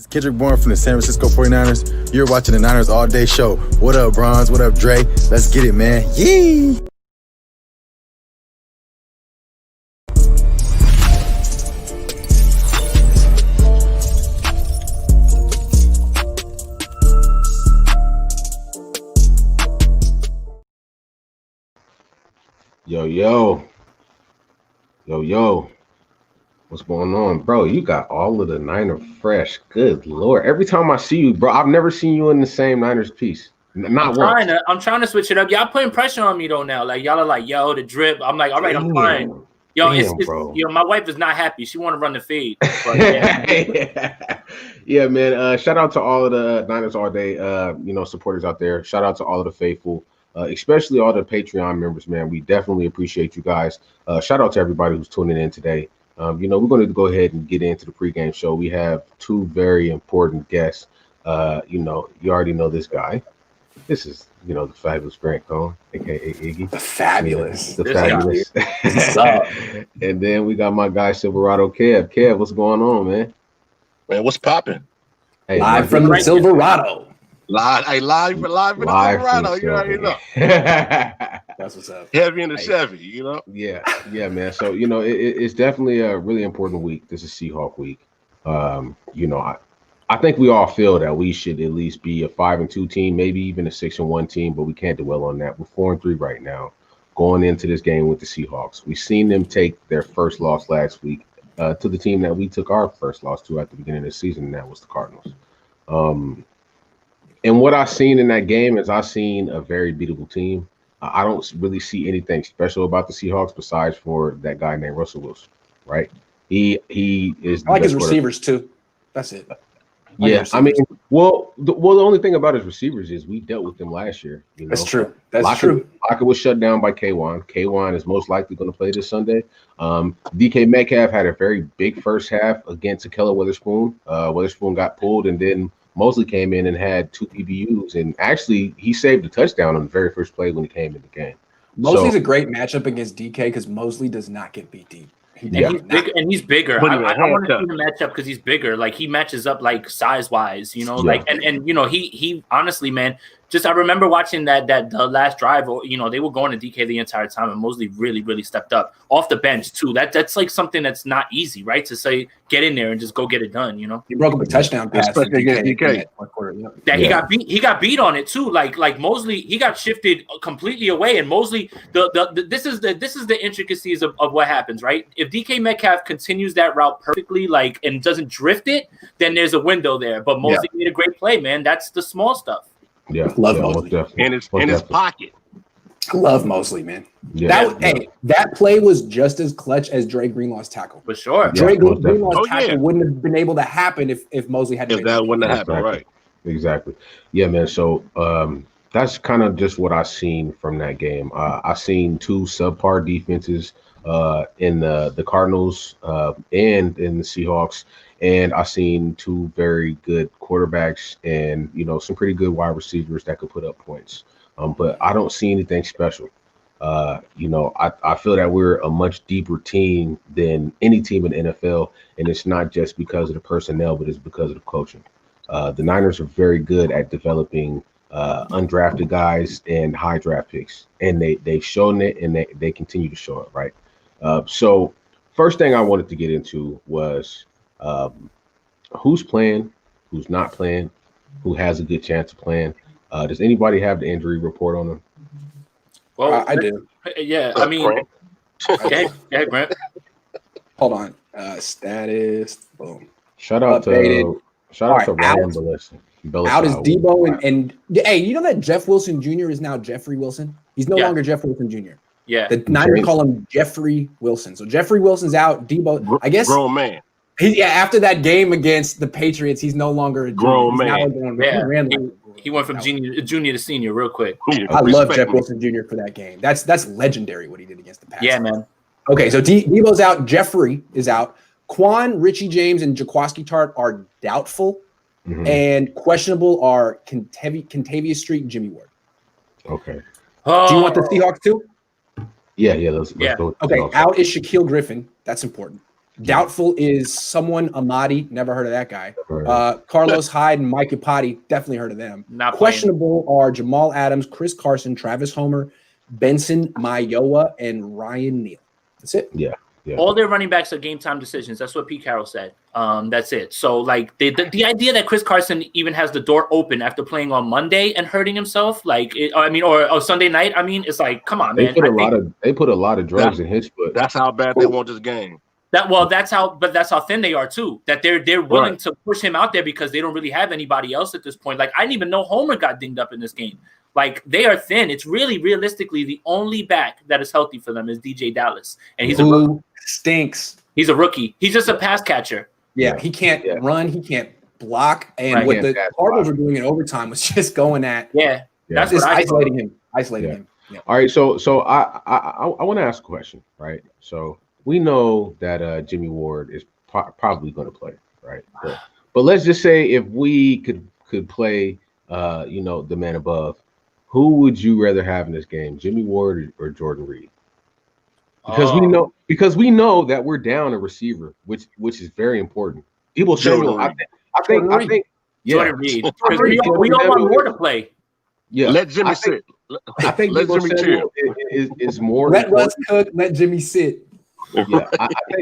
Kendrick Bourne from the San Francisco 49ers. You're watching the Niners All Day Show. What up, Bronze? What up, Dre? Let's get it, man. Yee! Yo. What's going on, bro? You got all of the Niner fresh. Good Lord. Every time I see you, bro, I've never seen you in the same Niners piece. Not once. I'm trying to switch it up. Y'all putting pressure on me though now. Like y'all are like, yo, the drip. I'm like, all right, I'm fine. Yo, bro. You know, my wife is not happy. She want to run the fade. But, yeah. Yeah, man. Shout out to all of the Niners All Day supporters out there. Shout out to all of the faithful. Especially all the Patreon members, man. We definitely appreciate you guys. Shout out to everybody who's tuning in today. We're going to go ahead and get into the pregame show. We have two very important guests. You already know this guy. This is, the fabulous Grant Cohn, aka Iggy. The fabulous. The fabulous. And then we got my guy Silverado KEV. KEV, what's going on, man? Man, what's popping? Hey, live from the Silverado. Live from the Silverado. You already know. That's what's up. Heavy in the Chevy, Yeah, man. So it's definitely a really important week. This is Seahawk week. I think we all feel that we should at least be a 5-2 team, maybe even a 6-1 team, but we can't dwell on that. We're 4-3 right now, going into this game with the Seahawks. We've seen them take their first loss last week to the team that we took our first loss to at the beginning of the season, and that was the Cardinals. And what I've seen in that game is I've seen a very beatable team. I don't really see anything special about the Seahawks besides for that guy named Russell Wilson, right? He is. I like his receivers too. That's it. Yeah, I mean, the only thing about his receivers is we dealt with them last year. That's true. That's true. Lockett was shut down by K1. K1 is most likely going to play this Sunday. DK Metcalf had a very big first half against Akella Witherspoon. Witherspoon got pulled, and then Mosley came in and had 2 PBUs, and actually he saved a touchdown on the very first play when he came in the game. Mosley's a great matchup against DK because Mosley does not get beat deep. He's bigger. I want to see the matchup because he's bigger. Like he matches up like size wise, like he honestly, man. Just I remember watching the last drive. They were going to DK the entire time, and Mosley really, really stepped up off the bench too. That's like something that's not easy, right? To say get in there and just go get it done. He broke up a touchdown pass to DK. He got beat on it too. Like Mosley, he got shifted completely away, and Mosley. This is the intricacies of what happens, right? If DK Metcalf continues that route perfectly, and doesn't drift it, then there's a window there. But Mosley made a great play, man. That's the small stuff. Yeah, love Mosley in his pocket. I love Mosley, man. Yeah, that play was just as clutch as Dre Greenlaw's tackle. For sure. Dre Greenlaw's tackle wouldn't have been able to happen if Mosley had. If that wouldn't have happened, right? Exactly. Yeah, man. So that's kind of just what I've seen from that game. I've seen 2 subpar defenses in the Cardinals and in the Seahawks. And I've seen 2 very good quarterbacks and, some pretty good wide receivers that could put up points. But I don't see anything special. I feel that we're a much deeper team than any team in the NFL. And it's not just because of the personnel, but it's because of the coaching. The Niners are very good at developing undrafted guys and high draft picks. And they've shown it, and they continue to show it, right? So first thing I wanted to get into was who's playing, who's not playing, who has a good chance of playing. Does anybody have the injury report on them? Well, I do. Yeah, I mean, Grant. Hold on. Status. Boom. Shout out to Ryan Bellis. Out is Debo and hey, you know that Jeff Wilson Jr. is now Jeffrey Wilson? He's no longer Jeff Wilson Jr. Yeah. The Niners call him Jeffrey Wilson. So Jeffrey Wilson's out. Debo, I guess. Grown man. After that game against the Patriots, he's no longer a grown man. He went from junior to senior real quick. I love Jeff Wilson Jr. for that game. That's legendary what he did against the Pats. Yeah, man. Okay, so Debo's out. Jeffrey is out. Quan, Richie James, and Jaquiski Tart are doubtful. Mm-hmm. And questionable are Kentavious Street and Jimmy Ward. Okay. Do you want the Seahawks too? Yeah. Let's go. Okay, out is Shaquille Griffin. That's important. Doubtful is someone Amadi, never heard of that guy. Carlos Hyde and Mike Ipati, definitely heard of them. Questionable are Jamal Adams, Chris Carson, Travis Homer, Benson Mayowa, and Ryan Neal. That's it. Yeah. All their running backs are game time decisions. That's what Pete Carroll said. That's it. So like the idea that Chris Carson even has the door open after playing on Monday and hurting himself, or Sunday night. I mean, it's like, come on, man. They put a lot of drugs in his foot. That's how bad they want this game. That's how thin they are too. That they're willing to push him out there because they don't really have anybody else at this point. Like I didn't even know Homer got dinged up in this game. Like they are thin. It's really realistically the only back that is healthy for them is DJ Dallas, and he's a rookie. Stinks. He's a rookie. He's just a pass catcher. Yeah, he can't run. He can't block. And what the Cardinals were doing in overtime was just going at. That's just isolating him. Yeah. All right, so I want to ask a question, right? So we know that Jimmy Ward is probably going to play, right? But let's just say if we could play, the man above, who would you rather have in this game, Jimmy Ward or Jordan Reed? Because we know that we're down a receiver, which is very important. Debo Samuel, I think Jordan Reed. Because we all want more to play. Yeah, let Jimmy sit. I think let Debo Jimmy Samuel is more. Let Russ cook. Let Jimmy sit. Yeah,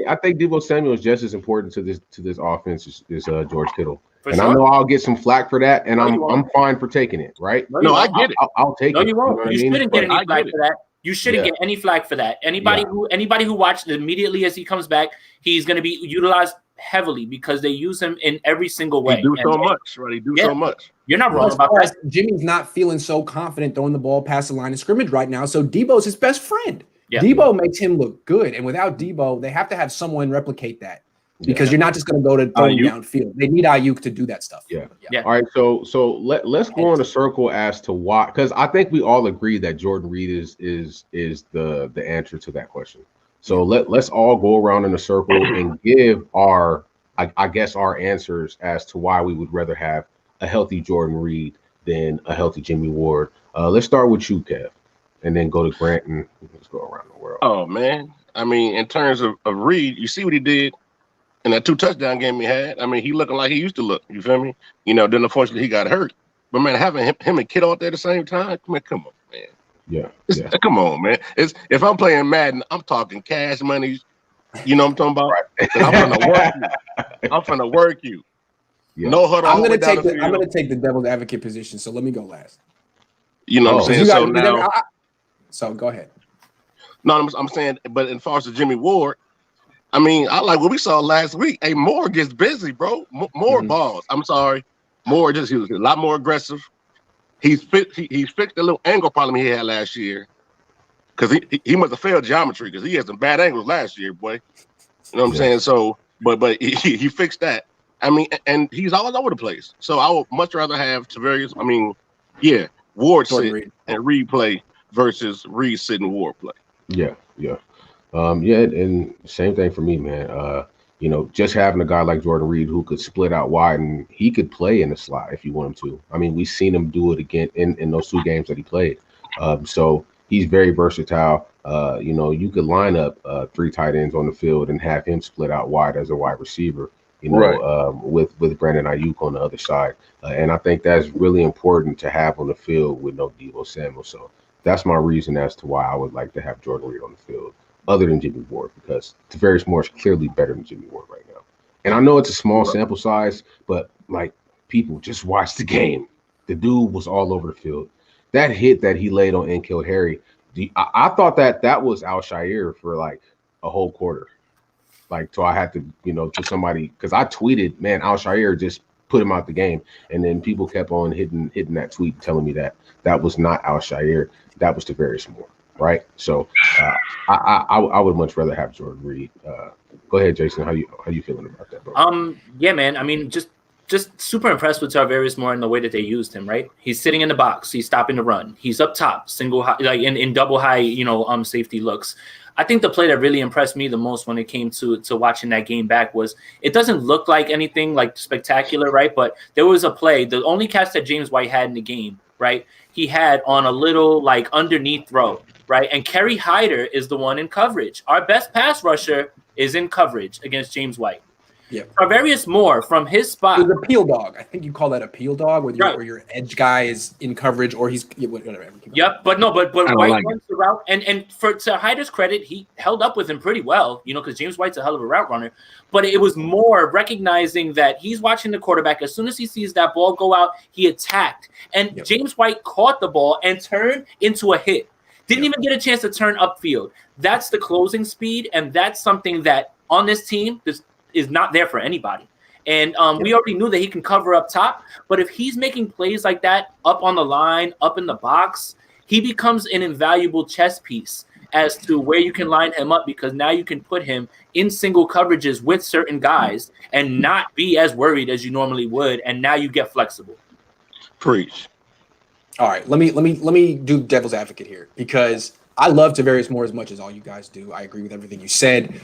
I think Debo Samuel is just as important to this offense as George Kittle. I know I'll get some flack for that, and I'm fine for taking it. Right? No, I get it. I'll take it. No, you won't. You shouldn't get any flack for that. You shouldn't get any flack for that. Anybody who watched immediately as he comes back, he's going to be utilized heavily because they use him in every single way. He do so much, right? He do so much. You're not wrong about that. Jimmy's not feeling so confident throwing the ball past the line of scrimmage right now, so Debo's his best friend. Yeah. Debo makes him look good, and without Debo, they have to have someone replicate that because you're not just going to go to throwing downfield. They need Ayuk to do that stuff. Yeah. All right, so let's go in a circle as to why, because I think we all agree that Jordan Reed is the answer to that question. So let's all go around in a circle and give our answers as to why we would rather have a healthy Jordan Reed than a healthy Jimmy Ward. Let's start with you, Kev, and then go to Grant, and let's go around the world. Oh man, I mean, in terms of Reed, you see what he did in that 2 touchdown game he had. I mean, he looking like he used to look. You feel me? Then unfortunately he got hurt. But man, having him and Kittle out there at the same time, come on, man. Yeah. Come on, man. If I'm playing Madden, I'm talking cash money. You know what I'm talking about? Right. I'm finna work you. Yeah. No huddle. I'm gonna take the devil's advocate position. So let me go last. You know what I'm saying? So go ahead. No, I'm saying, but as far as the Jimmy Ward, I mean, I like what we saw last week. Hey, Moore gets busy, bro. More balls. I'm sorry. Moore he was a lot more aggressive. He's fixed the little angle problem he had last year. Because he must have failed geometry because he had some bad angles last year, boy. You know what I'm saying? So, but he fixed that. I mean, and he's all over the place. So I would much rather have Ward sit and Reed play versus Reed sit and Ward play. Yeah. And same thing for me, man. Just having a guy like Jordan Reed who could split out wide and he could play in the slot if you want him to. I mean, we've seen him do it again in those 2 games that he played. So he's very versatile. You could line up 3 tight ends on the field and have him split out wide as a wide receiver, with Brandon Ayuk on the other side. And I think that's really important to have on the field with no Debo Samuel. So that's my reason as to why I would like to have Jordan Reed on the field, other than Jimmy Ward, because Tavarius Moore is clearly better than Jimmy Ward right now. And I know it's a small sample size, but like people just watch the game. The dude was all over the field. That hit that he laid on N'Keal Harry, I thought that was Al-Shaair for like a whole quarter. Like, so I had to, to somebody, because I tweeted, man, Al-Shaair just put him out the game. And then people kept on hitting that tweet telling me that was not Al-Shaair. That was Tavarius Moore. Right. So I would much rather have Jordan Reed. Go ahead, Jason. How you feeling about that, bro? Yeah, man. I mean, just super impressed with Tavarius Moore and the way that they used him, right? He's sitting in the box, he's stopping the run, he's up top, single high, like in double high, safety looks. I think the play that really impressed me the most when it came to watching that game back was, it doesn't look like anything like spectacular, right? But there was a play, the only catch that James White had in the game, right? He had on a little like underneath throw, right? And Kerry Hyder is the one in coverage. Our best pass rusher is in coverage against James White. Yeah. Tarvarius Moore from his spot. It's a peel dog. I think you call that a peel dog, where your edge guy is in coverage or he's whatever. Yep, but White runs the route, and to Hyder's credit, he held up with him pretty well, because James White's a hell of a route runner. But it was more recognizing that he's watching the quarterback. As soon as he sees that ball go out, he attacked, and James White caught the ball and turned into a hit. Didn't even get a chance to turn upfield. That's the closing speed, and that's something that on this team is not there for anybody. And we already knew that he can cover up top, but if he's making plays like that up on the line, up in the box, he becomes an invaluable chess piece as to where you can line him up, because now you can put him in single coverages with certain guys and not be as worried as you normally would, and now you get flexible. Preach. All right, let me do devil's advocate here, because I love Tarvarius Moore as much as all you guys do. I agree with everything you said.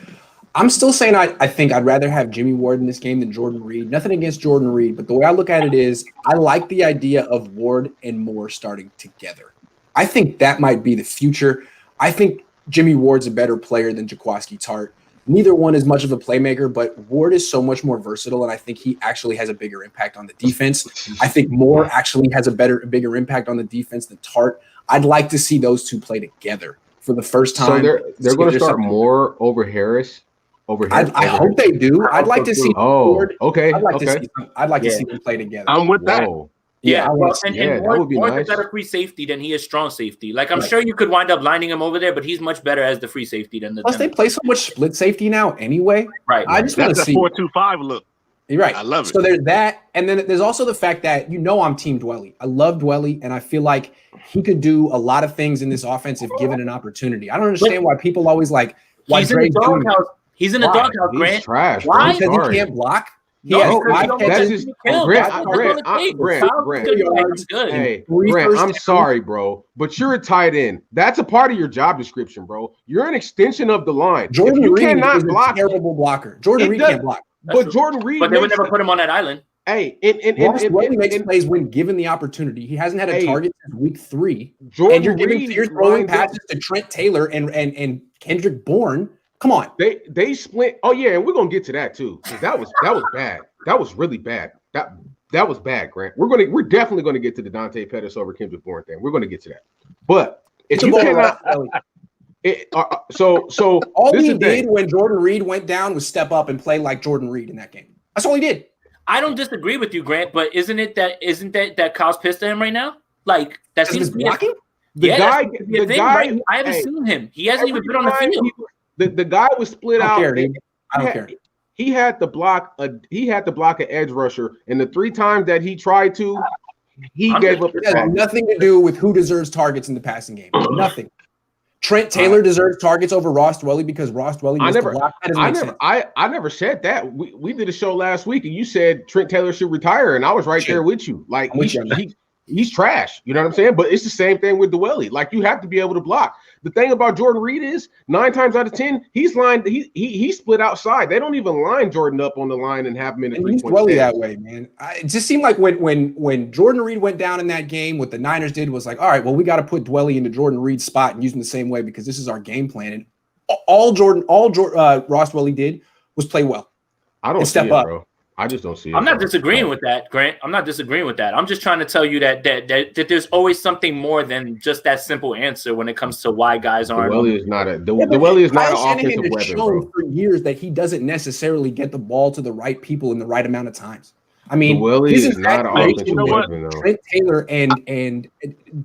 I'm still saying I think I'd rather have Jimmy Ward in this game than Jordan Reed. Nothing against Jordan Reed, but the way I look at it is I like the idea of Ward and Moore starting together. I think that might be the future. I think Jimmy Ward's a better player than Jaquiski Tartt. Neither one is much of a playmaker, but Ward is so much more versatile, and I think he actually has a bigger impact on the defense. I think Moore actually has a bigger impact on the defense than Tartt. I'd like to see those two play together for the first time. So they're going to start Moore over Harris. I hope they do. I'd like to see. Ward. Okay. I'd like to see them play together. I'm with that. Yeah, that would be nice. Moore's a better free safety than he is strong safety. Like, I'm sure you could wind up lining him over there, but he's much better as the free safety than the. Plus, they play so much split safety now anyway. Right. I just want to see 4-2-5 look. You're right. I love it. So there's that, and then there's also the fact that I'm Team Dwelly. I love Dwelly, and I feel like he could do a lot of things in this offense if given an opportunity. I don't understand why people always like why Trey Jr. He's in the doghouse, Grant. He's trash. Why? Because he can't block. Grant, I'm sorry, bro, but you're a tight end. That's a part of your job description, bro. You're an extension of the line. Jordan Reed cannot is block, a terrible blocker. Jordan Reed can't block. Jordan Reed, but they would never put him on that island. Ross Dwelly makes plays when given the opportunity. He hasn't had a target since week 3. Jordan You're throwing passes to Trent Taylor and Kendrick Bourne. Come on. They split. Oh yeah, and we're gonna get to that too. That was bad. That was really bad. That was bad, Grant. We're definitely gonna get to the Dante Pettis over Kendrick Bourne thing. We're gonna get to that. But if you cannot, so all he did when Jordan Reed went down was step up and play like Jordan Reed in that game. That's all he did. I don't disagree with you, Grant, but isn't that Kyle's pissed at him right now? Like that seems to be blocking. The guy. Right? I haven't seen him. He hasn't even been on the field. The guy was split out. I don't care. He had to block an edge rusher, and the 3 times that he tried to, he gave up. It has nothing to do with who deserves targets in the passing game. Nothing. Trent Taylor deserves targets over Ross Dwelly because Ross Dwelly missed the block. I never said that. We did a show last week, and you said Trent Taylor should retire, and I was right there with you. Like he's trash. You know what I'm saying? But it's the same thing with Dwelly. Like, you have to be able to block. The thing about Jordan Reed is 9 times out of 10, he's lined. He split outside. They don't even line Jordan up on the line and have him in the 3-point Dwelly that way, man. It just seemed like when Jordan Reed went doon in that game, what the Niners did was like, all right, well, we got to put Dwelly into Jordan Reed's spot and use him the same way because this is our game plan. And all Ross Dwelly did was play well. I don't step up, bro. I just don't see it. I'm not disagreeing with that, Grant. I'm not disagreeing with that. I'm just trying to tell you that there's always something more than just that simple answer when it comes to why guys aren't. Dwelly is not an offensive weapon, bro. For years that he doesn't necessarily get the ball to the right people in the right amount of times. I mean, Dwelly is not an offensive weapon, though. Trent Taylor and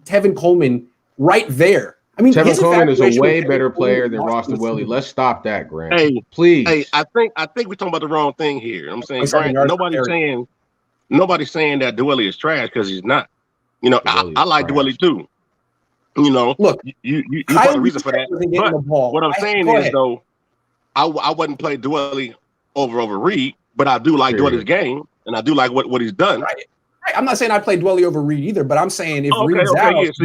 Tevin Coleman right there. I mean, Tevin Coleman is a way better player than Ross Dwelly. Let's stop that, Grant. Hey, please. Hey, I think we're talking about the wrong thing here. I'm saying, Grant, nobody's saying that Dwelly is trash because he's not. You know, I like Dwelly too. You know, look, you got a reason for that. But what I'm saying is, though, I wouldn't play Dwelly over Reed, but I do like Dwelly's game, and I do like what he's done. Right. I'm not saying I'd play Dwelly over Reed either, but I'm saying if Reed's out, yeah. So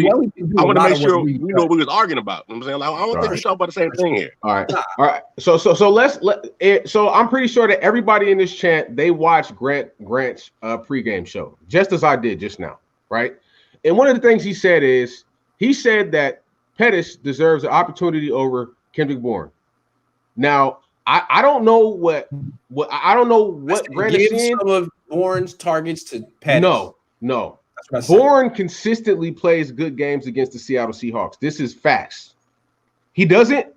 I want to make sure we know what we was arguing about. I'm saying, like, I don't think we're talking about the same thing here. All right. So I'm pretty sure that everybody in this chat, they watched Grant's pregame show, just as I did just now, right? And one of the things he said that Pettis deserves an opportunity over Kendrick Bourne. Now, I don't know what I don't know what Brandon gives some of Bourne's targets to Pettis. No. Bourne consistently plays good games against the Seattle Seahawks. This is facts. He doesn't.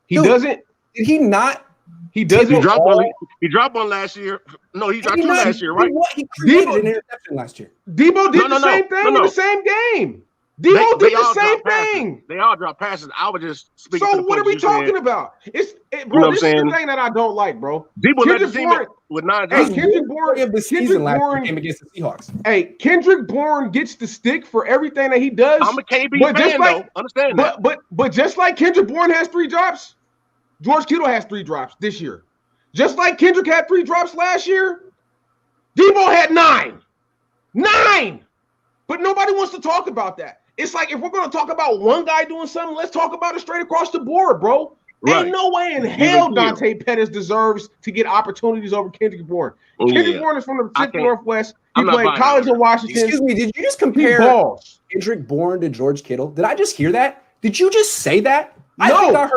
Did he not? He doesn't. He dropped one last year. No, he dropped two last year, right? He created an interception last year. Debo did the same thing in the same game. Debo did the same thing. They all drop passes. I was just speaking. So what are we talking about? Bro, this is the thing that I don't like, bro. Debo led the team with 9 drops. Kendrick Bourne of the season last game against the Seahawks. Hey, Kendrick Bourne gets the stick for everything that he does. I'm a KB fan, though. Understand that. But just like Kendrick Bourne has 3 drops, George Kittle has 3 drops this year. Just like Kendrick had 3 drops last year, Debo had 9. 9! But nobody wants to talk about that. It's like if we're going to talk about one guy doing something, let's talk about it straight across the board, bro. Right. Ain't no way in hell Dante Pettis deserves to get opportunities over Kendrick Bourne. Kendrick Bourne is from the Pacific Northwest. He played college in Washington. Excuse me, did you just compare Kendrick Bourne to George Kittle? Did I just hear that? Did you just say that? I'm not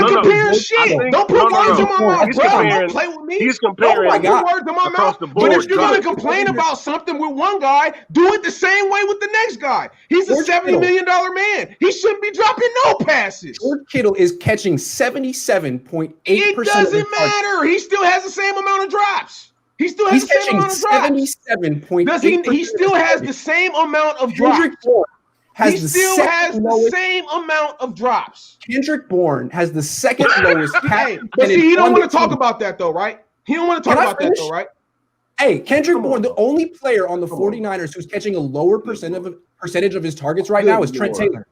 comparing shit. Don't put words in my mouth, bro. Don't play with me. He's comparing. Don't put words in my mouth. But if you're going to complain about something with one guy, do it the same way with the next guy. He's a $70 million man. He shouldn't be dropping no passes. George Kittle is catching 77.8%. It doesn't matter. He still has the same amount of drops. He still has the same amount of drops. 77.8%. He still has the same amount of drops. He still has the same amount of drops. Kendrick Bourne has the second lowest. But see, he don't want to talk about that, though, right? He don't want to talk about that, though, right? Hey, Kendrick Bourne, the only player on the 49ers who's catching a lower percentage of his targets right now is Trent Taylor.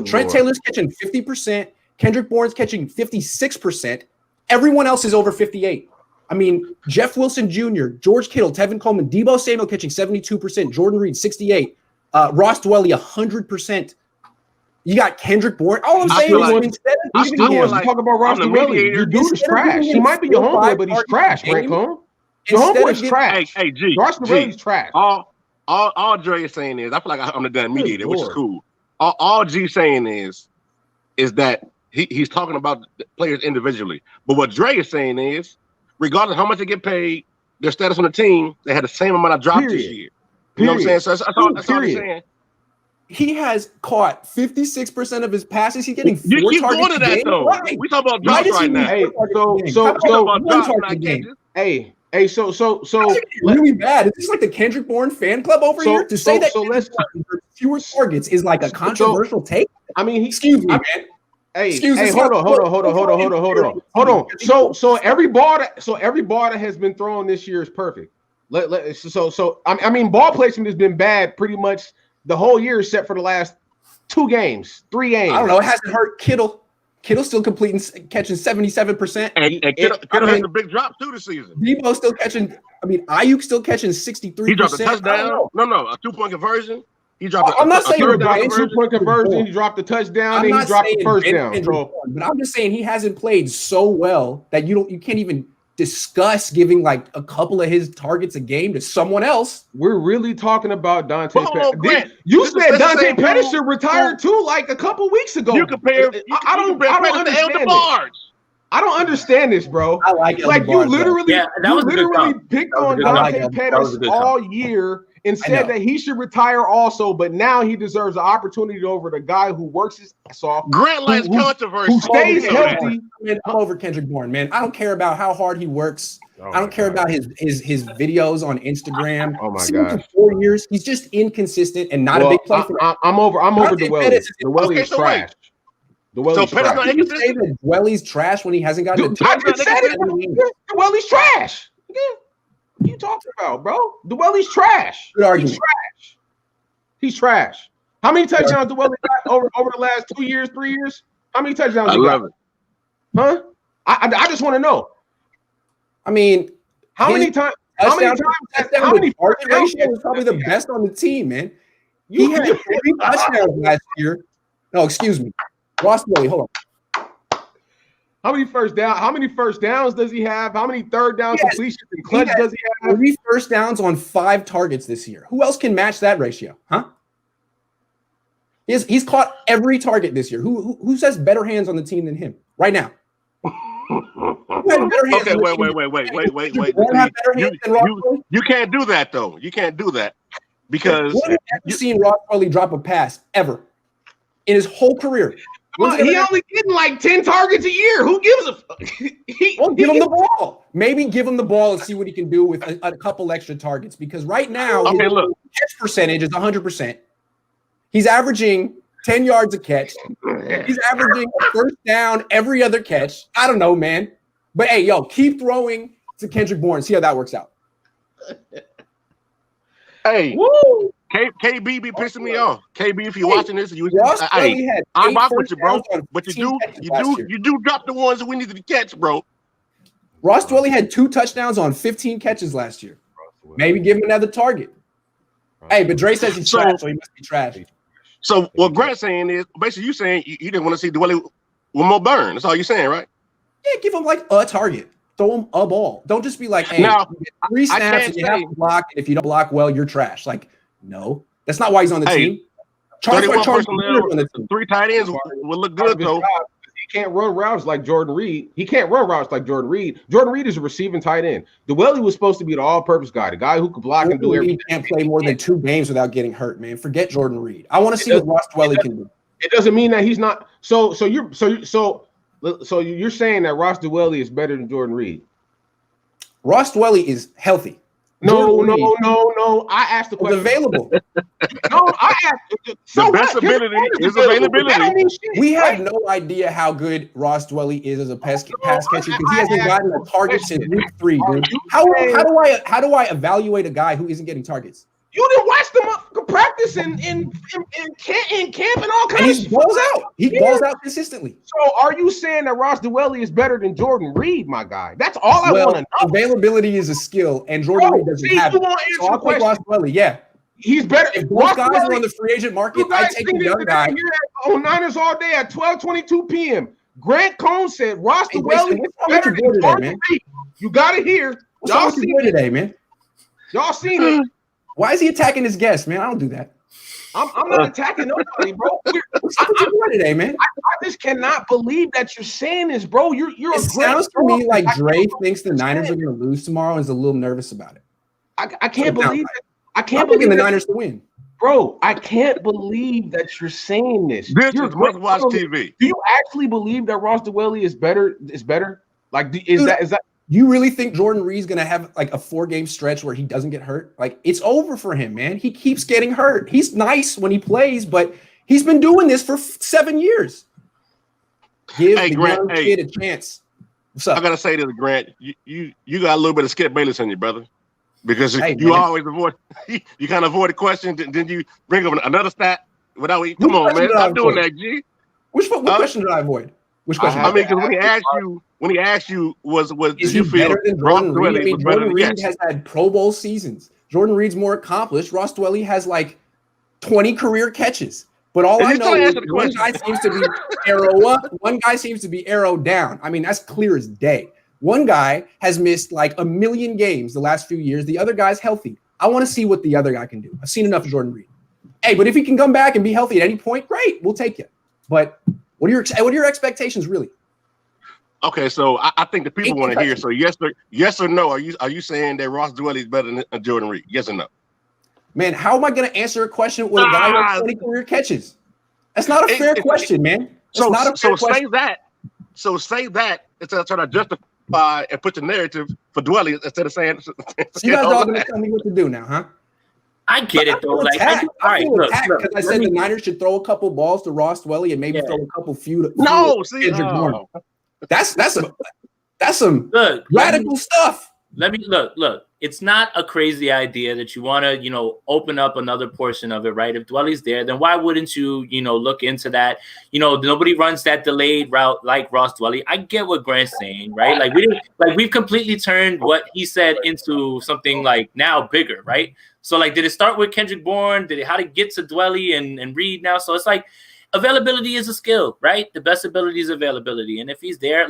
Trent Taylor's catching 50%. Kendrick Bourne's catching 56%. Everyone else is over 58. I mean, Jeff Wilson Jr., George Kittle, Tevin Coleman, Debo Samuel catching 72%, Jordan Reed 68%. Ross Dwelly 100%. You got Kendrick Bourne. All I'm saying is instead of talk about Ross Dwelly, your dude is trash. He might be your homeboy, but he's trash, right, Cohn? Your homeboy's trash. Hey, G. Ross Dwelly's trash. All Dre is saying is, I feel like I'm the done mediator, which is cool. All G saying is that he's talking about players individually. But what Dre is saying is, regardless of how much they get paid, their status on the team, they had the same amount of drops this year. You know what I'm saying? So that's all I'm saying. He has caught 56% of his passes. He's getting 4 targets. You keep going to that, though. Right. We talk about drops right now. Hey, so really bad. Is this like the Kendrick Bourne fan club over here? To say that fewer targets is like a controversial take? I mean, excuse me, man. Hey, hold on. So every ball that has been thrown this year is perfect. I mean, ball placement has been bad pretty much the whole year, except for the last 3 games. I don't know. It hasn't hurt Kittle. Kittle's still catching 77%. And Kittle has a big drop too this season. Debo still catching. I mean, Ayuk still catching 63%. He dropped a touchdown. No, a 2-point conversion. He dropped. I'm not saying a 2-point conversion. He dropped the touchdown. And he dropped the first down. But I'm just saying he hasn't played so well that you can't even discuss giving like a couple of his targets a game to someone else. We're really talking about Dante Pettis. You said Dante Pettis should retire too, like a couple weeks ago. You compare. I don't understand this. I don't understand this, bro. I like it. Like you literally picked on Dante Pettis all year and said that he should retire also, but now he deserves an opportunity over the guy who works his ass off. Grant likes controversy. Who stays healthy. I'm over Kendrick Bourne, man. I don't care about how hard he works. I don't care about his videos on Instagram. Oh my god! 4 years, he's just inconsistent and not a big player. I'm over Dwelly. Dwelly is trash. So Pettis not inconsistent. Say that Dwelly's trash when he hasn't gotten a touch. Dwelly's trash. What are you talking about, bro? Dwelly's trash. Good argument. He's trash. How many touchdowns Dwelly got over the last 2 years, 3 years? How many touchdowns he got? Huh? I just want to know. I mean, how many times? How many target ratio was probably the best on the team, man. He had 3 touchdowns last year. No, excuse me. Ross Dwelly, hold on. How many first downs does he have? How many third down completions and clutch does he have? 3 first downs on 5 targets this year. Who else can match that ratio? Huh? He's caught every target this year. Who says better hands on the team than him right now? Okay, wait. You can't do that though. You can't do that because when have you ever seen Ross Dwelly drop a pass ever in his whole career? He only getting like 10 targets a year. Who gives a fuck? Give him the ball. Maybe give him the ball and see what he can do with a couple extra targets. Because right now, his catch percentage is 100%. He's averaging 10 yards a catch. He's averaging a first down every other catch. I don't know, man. But hey, keep throwing to Kendrick Bourne. See how that works out. Hey, woo! KB be pissing me off. KB, if you're watching this, I'm rock with you, bro. But you do drop the ones that we needed to catch, bro. Ross Dwelly had 2 touchdowns on 15 catches last year. Maybe give him another target. Hey, but Dre says he's trash, so he must be trash. So what Grant's saying is basically you saying you didn't want to see Dwelly with more burn. That's all you're saying, right? Yeah, give him like a target. Throw him a ball. Don't just be like, hey, now, you get 3 snaps and you have to block. And if you don't block well, you're trash. Like, no, that's not why he's on the team. 31 personnel, 3 tight ends will look good though. He can't run routes like Jordan Reed. Jordan Reed is a receiving tight end. Dwelly was supposed to be the all-purpose guy, the guy who could block and do everything. He can't play more than 2 games without getting hurt, man. Forget Jordan Reed. I want to see what Ross Dwelly can do. It doesn't mean that he's not. So you're saying that Ross Dwelly is better than Jordan Reed? Ross Dwelly is healthy. No. I asked the question. Available. No, I asked. So the best ability is availability. We have no idea how good Ross Dwelly is as a pass catcher because he hasn't gotten a target since week 3, dude. How do I evaluate a guy who isn't getting targets? You didn't watch them practice in camp and all kinds of stuff. He balls out consistently. So are you saying that Ross Dwelly is better than Jordan Reed, my guy? That's all I want to know. Availability is a skill, and Jordan Reed doesn't have it. So I'll take Ross Dwelly, yeah. He's better. If both guys are on the free agent market, I take the young guy. On Niners all day at 12:22 p.m. Grant Cohn said Ross Dwelly is better than Jordan Reed. You got to hear. Y'all seen it today, man. Y'all seen it. Why is he attacking his guest, man? I don't do that. I'm not attacking nobody, bro. What's up today, man? I just cannot believe that you're saying this, bro. It sounds to me like Dre thinks the Niners are going to lose tomorrow and is a little nervous about it. I can't believe it. I can't believe the Niners to win. Bro, I can't believe that you're saying this. This is must-watch TV. Do you actually believe that Ross Dwelly is better? Like, is that? You really think Jordan Reed's going to have like a 4-game stretch where he doesn't get hurt? Like, it's over for him, man. He keeps getting hurt. He's nice when he plays, but he's been doing this for 7 years. Give the young kid a chance. What's up? I got to say this, Grant. You got a little bit of Skip Bayless in you, brother. Because you always avoid – you kind of avoid a question, then you bring up another stat without – come on, man. Stop doing that, G. What question did I avoid? Which question? I mean, because when he asked you, was did you feel Jordan Reed? I mean, Jordan Reed has had Pro Bowl seasons. Jordan Reed's more accomplished. Ross Dwelly has like 20 career catches. But all I know is one guy seems to be arrow up, one guy seems to be arrow down. I mean, that's clear as day. One guy has missed like 1 million games the last few years. The other guy's healthy. I want to see what the other guy can do. I've seen enough of Jordan Reed. Hey, but if he can come back and be healthy at any point, great, we'll take you. But what are your expectations really? Okay, so I think the people want to hear. So yes or no? Are you saying that Ross Dwelly is better than Jordan Reed? Yes or no? Man, how am I going to answer a question with a guy who has 20 career catches? That's not a fair question, man. So say that instead of trying to justify and put the narrative for Dwelly instead of saying. So you guys are all going to tell me what to do now, huh? I get it though. Like, all right, look, because I said the Niners should throw a couple balls to Ross Dwelly and maybe throw a couple few to That's some radical stuff. Let me look. It's not a crazy idea that you want to, open up another portion of it, right? If Dwelly's there, then why wouldn't you, look into that? Nobody runs that delayed route like Ross Dwelly. I get what Grant's saying, right? We've completely turned what he said into something like now bigger, right? So did it start with Kendrick Bourne? How did it get to Dwelly and Reed now? So it's like availability is a skill, right? The best ability is availability. And if he's there,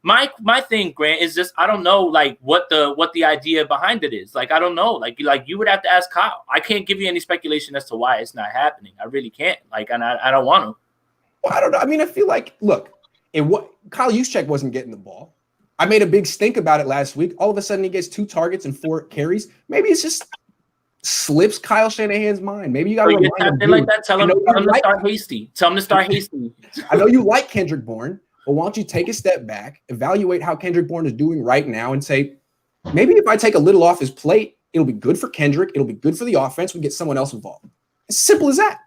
my thing, Grant, is just I don't know what the idea behind it is. I don't know. Like you would have to ask Kyle. I can't give you any speculation as to why it's not happening. I really can't. And I don't want to. Well, I don't know. I mean, I feel like Kyle Juszczyk wasn't getting the ball. I made a big stink about it last week. All of a sudden, he gets 2 targets and 4 carries. Maybe it's just slips Kyle Shanahan's mind. Maybe you got to remind him like that. Tell him to start hasty. Tell him to start hasty. I know you like Kendrick Bourne, but why don't you take a step back, evaluate how Kendrick Bourne is doing right now, and say, maybe if I take a little off his plate, it'll be good for Kendrick. It'll be good for the offense. We get someone else involved. As simple as that.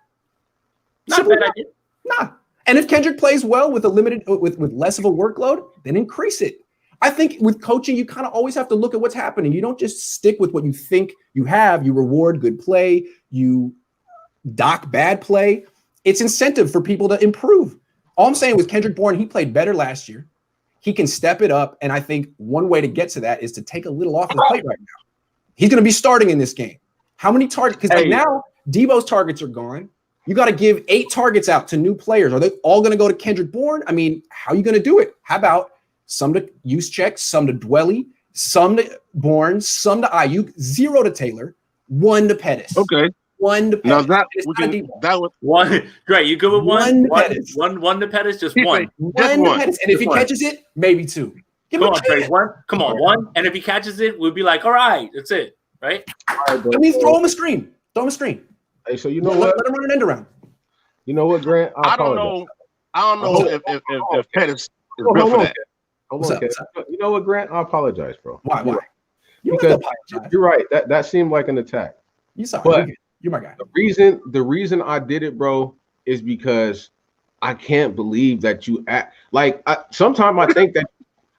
Not a bad idea. Nah. And if Kendrick plays well with less of a workload, then increase it. I think with coaching, you kind of always have to look at what's happening. You don't just stick with what you think you have. You reward good play. You dock bad play. It's incentive for people to improve. All I'm saying with Kendrick Bourne, he played better last year. He can step it up. And I think one way to get to that is to take a little off the plate right now. He's going to be starting in this game. How many targets? Because now Debo's targets are gone. You got to give 8 targets out to new players. Are they all going to go to Kendrick Bourne? I mean, how are you going to do it? How about some to Juszczyk, some to Dwelly, some to Bourne, some to Ayuk, 0 to Taylor, 1 to Pettis. Okay. 1 to Pettis. Now that was one. Great. You good with one? One to Pettis, just one. One to Pettis. And if he catches it, maybe 2. Come on, Trey. Come on, 1. And if he catches it, we'll be like, all right, that's it. Right? I mean, throw him a screen. Hey, so you know what? Let him run an end around. You know what, Grant? I don't know if Pettis is real for that. You know what, Grant? I apologize, bro. Why? Because you're right. That seemed like an attack. You sorry. But you're my guy. The reason I did it, bro, is because I can't believe that you act like. Sometimes I think that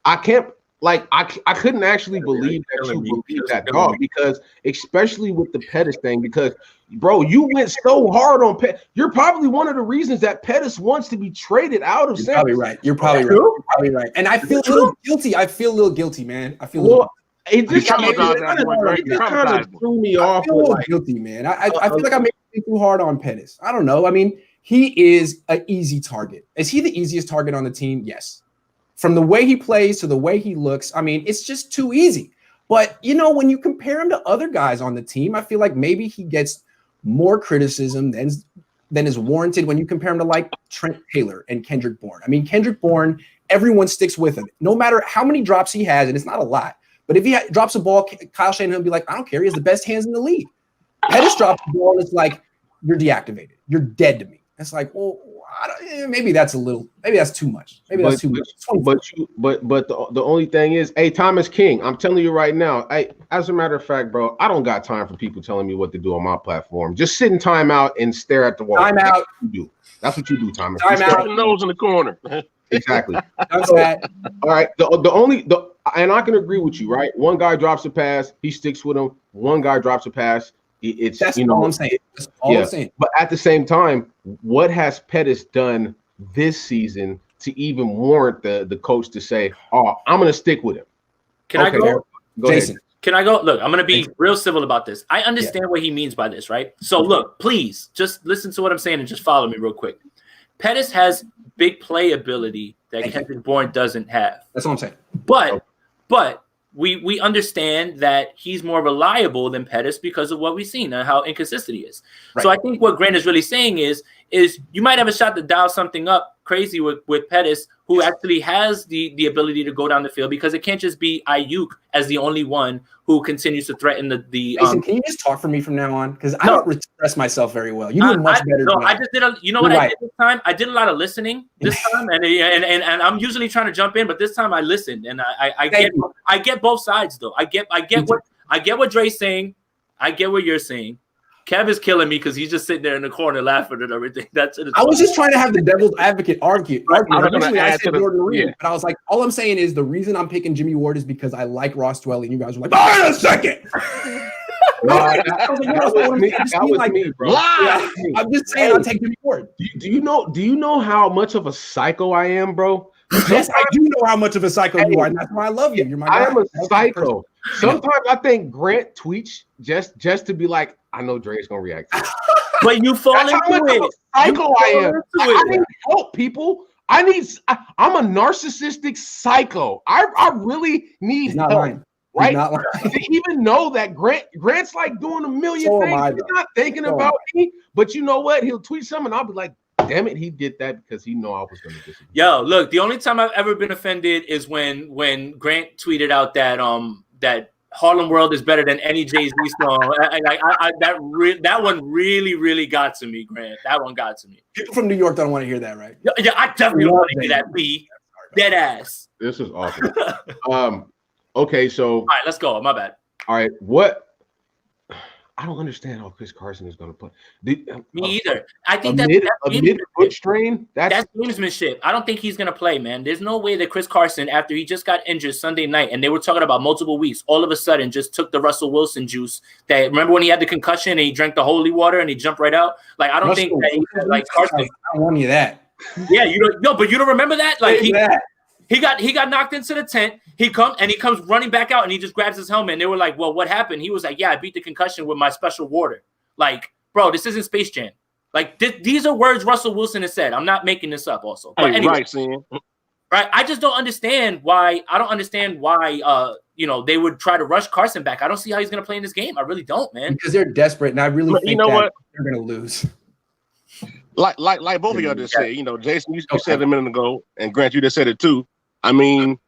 I can't. Like I couldn't actually believe that you believe that dog, because especially with the Pettis thing, because bro, you went so hard on Pettis. You're probably one of the reasons that Pettis wants to be traded out of San Francisco. You're probably right. And I feel a little guilty. man. I feel it just kind of threw me off. I feel a little guilty, man. I feel like I made it too hard on Pettis. I don't know. I mean, he is an easy target. Is he the easiest target on the team? Yes. From the way he plays to the way he looks, I mean, it's just too easy. But, when you compare him to other guys on the team, I feel like maybe he gets more criticism than is warranted when you compare him to like Trent Taylor and Kendrick Bourne. I mean, Kendrick Bourne, everyone sticks with him. No matter how many drops he has, and it's not a lot, but if he drops a ball, Kyle Shanahan will be like, I don't care. He has the best hands in the league. Pettis drops the ball, and it's like, you're deactivated. You're dead to me. It's like, well, maybe that's too much. That's too much. But the only thing is, hey, Thomas King, I'm telling you right now, as a matter of fact, bro, I don't got time for people telling me what to do on my platform. Just sit in timeout and stare at the wall. Timeout. That's what you do, Thomas. Timeout. Nose in the corner. Exactly. That's that. All right. And I can agree with you, right? One guy drops a pass, he sticks with him. One guy drops a pass. That's all I'm saying. That's all I'm saying. But at the same time, what has Pettis done this season to even warrant the coach to say, "Oh, I'm going to stick with him"? Can I go, Jason? Ahead. Can I go? Look, I'm going to be real civil about this. I understand what he means by this, right? So look, please just listen to what I'm saying and just follow me real quick. Pettis has big play ability that Kendrick Bourne doesn't have. That's what I'm saying. But we understand that he's more reliable than Pettis because of what we've seen and how inconsistent he is. Right. So I think what Grant is really saying is you might have a shot to dial something up crazy with Pettis, who actually has the ability to go down the field, because it can't just be Ayuk as the only one who continues to threaten the Mason, can you just talk for me from now on? Because I don't express myself very well. You do much better than I just did I did this time? I did a lot of listening this time, and I'm usually trying to jump in, but this time I listened, and I get both sides though. I get what Dre's saying. I get what you're saying. Kev is killing me because he's just sitting there in the corner laughing at everything. That's it. I was just trying to have the devil's advocate argument. Originally, I said Jordan Reed, but I was like, all I'm saying is the reason I'm picking Jimmy Ward is because I like Ross Dwelly, and you guys were like, "Oh, in a second." That was me, bro. Yeah, I'm just saying, I'll take Jimmy Ward. Do you know how much of a psycho I am, bro? Yes, I do know how much of a psycho you are, and that's why I love you. You're my guy. I am a psycho. Sometimes I think Grant tweets just to be like, I know Dre's gonna react to it. But you fall into it. Psycho I am. I need help, people. I'm a narcissistic psycho. I really need help. Lying. Right? To even know that Grant's like doing a million things. He's not thinking about me. But you know what? He'll tweet something and I'll be like, damn it, he did that because he know I was going to disagree. Yo, look, the only time I've ever been offended is when Grant tweeted out that that Harlem World is better than any Jay-Z song. That one really got to me, Grant. That one got to me. People from New York don't want to hear that, right? Yeah, I definitely don't want to hear that. B dead ass. This is awful. Okay, so all right, let's go. My bad. All right, what? I don't understand how Chris Carson is going to play. Me either. I think that's a mid-foot strain. That's gamesmanship. I don't think he's going to play, man. There's no way that Chris Carson, after he just got injured Sunday night, and they were talking about multiple weeks, all of a sudden just took the Russell Wilson juice. That remember when he had the concussion and he drank the holy water and he jumped right out? Like I don't Russell think that like Carson. I don't want you that. Yeah, you don't. No, but you don't remember that? Like he got knocked into the tent. He comes running back out and he just grabs his helmet. And they were like, "Well, what happened?" He was like, "Yeah, I beat the concussion with my special water." Like, bro, this isn't Space Jam. Like these are words Russell Wilson has said. I'm not making this up. Also, but anyway, right, Sam. Right. I just don't understand why. I don't understand why. They would try to rush Carson back. I don't see how he's going to play in this game. I really don't, man. Because they're desperate, and I really think that they're going to lose. Like both of y'all just said. Jason, you said it a minute ago, and Grant, you just said it too. I mean,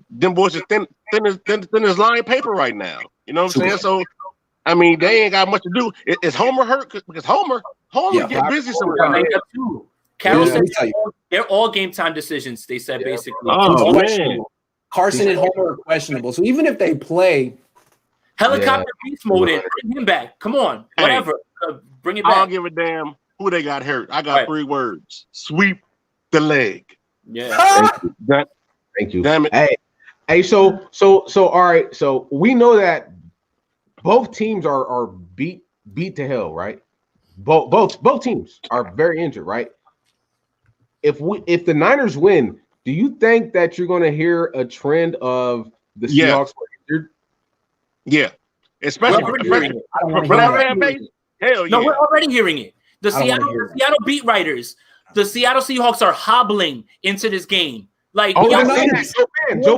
them boys are thin as lying paper right now. You know what I'm saying? So, I mean, they ain't got much to do. Is Homer hurt? Because Homer get busy sometimes. Carol said they're all game time decisions. They said basically. Oh man, Carson and Homer are questionable. So even if they play, helicopter beast mode in, bring him back. Come on, whatever, bring it back. I don't give a damn who they got hurt. I got 3 words: sweep the leg. Yeah. Thank you. Damn it. Hey. So all right. So we know that both teams are beat to hell, right? Both teams are very injured, right? If the Niners win, do you think that you're going to hear a trend of the Seahawks injured? Yeah, especially for that fan base. Hell yeah! No, we're already hearing it. The Seattle beat writers, the Seattle Seahawks are hobbling into this game. Like, Joe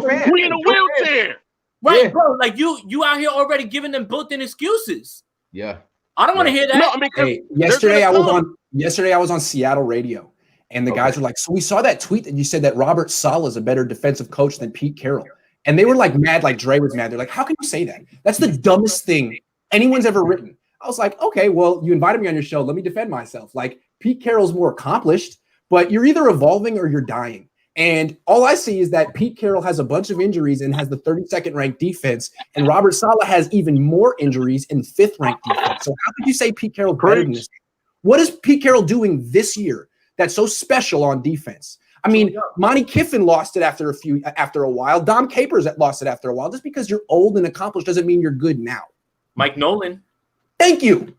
Fan, we in a wheelchair, right, bro? Like you out here already giving them built-in excuses. Yeah, I don't want to hear that. No, I mean, yesterday I was on Seattle radio, and the guys were like, "So we saw that tweet that you said that Robert Saleh is a better defensive coach than Pete Carroll," and they were like mad, like Trey was mad. They're like, "How can you say that? That's the dumbest thing anyone's ever written." I was like, "Okay, well, you invited me on your show. Let me defend myself. Like Pete Carroll's more accomplished, but you're either evolving or you're dying." And all I see is that Pete Carroll has a bunch of injuries and has the 32nd ranked defense, and Robert Saleh has even more injuries and 5th ranked defense. So how could you say Pete Carroll better than this? What is Pete Carroll doing this year that's so special on defense? I mean, Monty Kiffin lost it after a while. Dom Capers lost it after a while. Just because you're old and accomplished doesn't mean you're good now. Mike Nolan. Thank you.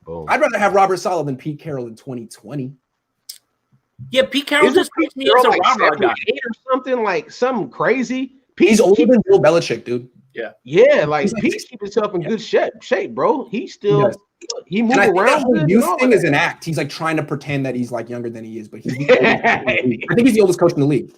Boom. I'd rather have Robert Saleh than Pete Carroll in 2020. Yeah, Pete Carroll just treats me as a rah-rah guy or something, like something crazy. He's older than Bill Belichick, dude. Yeah, like Pete keeps himself in good shape, bro. He's still he moves around. The youth thing is an act. He's like trying to pretend that he's like younger than he is, but I think he's the oldest coach in the league.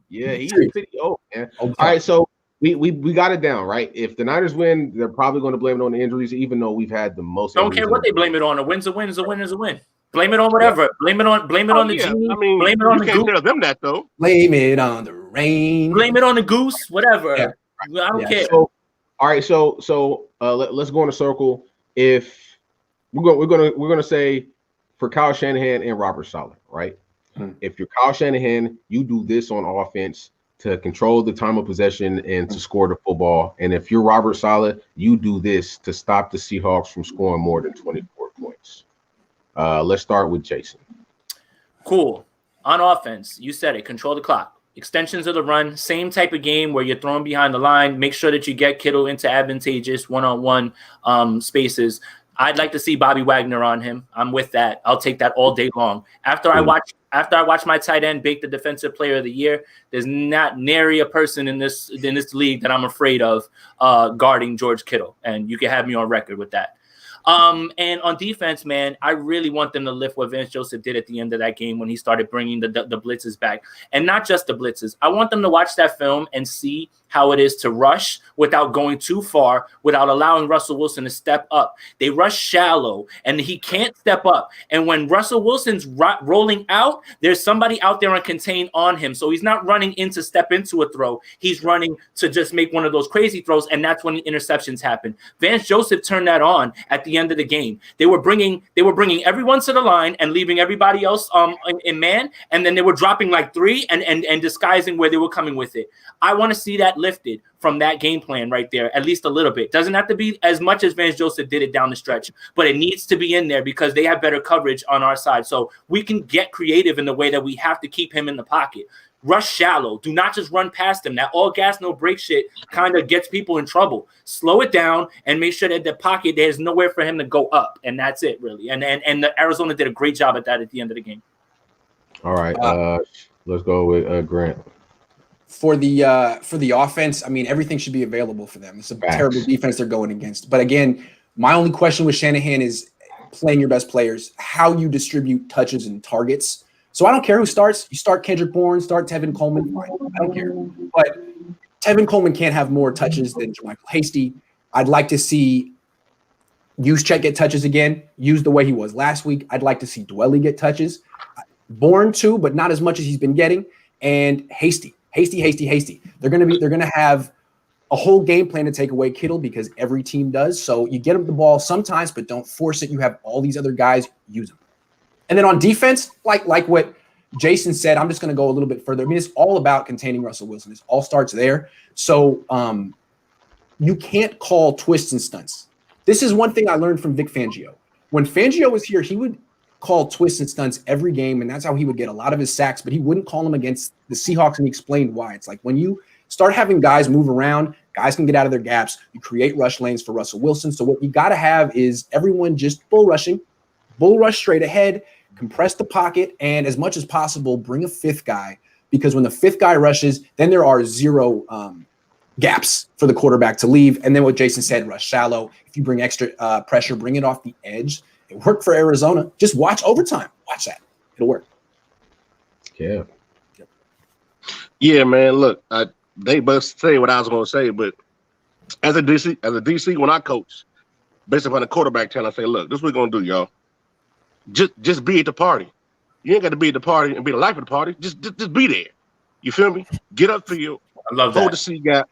Yeah, he's pretty old, man. All right, so we got it down, right? If the Niners win, they're probably going to blame it on the injuries, even though we've had the most. Don't care what they blame it on. A win's a win is a win is a win. Blame it on whatever. Yeah. Blame it on the genie. I mean, blame it on the goose. You can't tell them that though. Blame it on the rain. Blame it on the goose. Whatever. Yeah. I don't care. So, all right. So let's go in a circle. If we're gonna say for Kyle Shanahan and Robert Saleh, right? If you're Kyle Shanahan, you do this on offense to control the time of possession and to score the football. And if you're Robert Saleh, you do this to stop the Seahawks from scoring more than 24 points. Let's start with Jason. Cool. On offense, you said it. Control the clock. Extensions of the run. Same type of game where you're throwing behind the line. Make sure that you get Kittle into advantageous one-on-one spaces. I'd like to see Bobby Wagner on him. I'm with that. I'll take that all day long. After I watch my tight end bake the defensive player of the year, there's not nary a person in this league that I'm afraid of guarding George Kittle. And you can have me on record with that. And on defense, man, I really want them to lift what Vance Joseph did at the end of that game when he started bringing the blitzes back. And not just the blitzes. I want them to watch that film and see how it is to rush without going too far, without allowing Russell Wilson to step up. They rush shallow, and he can't step up. And when Russell Wilson's rolling out, there's somebody out there and contain on him. So he's not running in to step into a throw. He's running to just make one of those crazy throws, and that's when the interceptions happen. Vance Joseph turned that on at the end of the game. They were bringing everyone to the line and leaving everybody else in man, and then they were dropping like 3 and disguising where they were coming with it. I want to see that lifted from that game plan right there, at least a little bit. Doesn't have to be as much as Vance Joseph did it down the stretch, but it needs to be in there because they have better coverage on our side. So we can get creative in the way that we have to keep him in the pocket. Rush shallow. Do not just run past him. That all gas, no brake shit kind of gets people in trouble. Slow it down and make sure that the pocket, there's nowhere for him to go up. And that's it, really. And the Arizona did a great job at that at the end of the game. All right. Let's go with Grant. For the offense, I mean, everything should be available for them. It's a terrible defense they're going against. But again, my only question with Shanahan is playing your best players, how you distribute touches and targets. So I don't care who starts. You start Kendrick Bourne, start Tevin Coleman. Fine. I don't care. But Tevin Coleman can't have more touches than JaMycal Hasty. I'd like to see Juszczyk get touches again, used the way he was last week. I'd like to see Dwelly get touches. Bourne too, but not as much as he's been getting. And Hasty. They're gonna have a whole game plan to take away Kittle because every team does. So you get him the ball sometimes, but don't force it. You have all these other guys, use them. And then on defense, like what Jason said, I'm just gonna go a little bit further. I mean, it's all about containing Russell Wilson. It all starts there. So you can't call twists and stunts. This is one thing I learned from Vic Fangio. When Fangio was here, he would call twists and stunts every game, and that's how he would get a lot of his sacks, but he wouldn't call them against the Seahawks, and he explained why. It's like when you start having guys move around, guys can get out of their gaps, you create rush lanes for Russell Wilson. So what you got to have is everyone just bull rush straight ahead, compress the pocket, and as much as possible, bring a fifth guy, because when the fifth guy rushes, then there are 0 gaps for the quarterback to leave. And then what Jason said, rush shallow. If you bring extra pressure, bring it off the edge. It worked for Arizona. Just watch overtime. Watch that. It'll work. Yeah. Yeah, man. Look, they must say what I was going to say, but as a DC, when I coach, based upon the quarterback talent, I say, look, this is what we're going to do, y'all. Just be at the party. You ain't got to be at the party and be the life of the party. Just be there. You feel me? Get upfield. I love that. Hold the C gap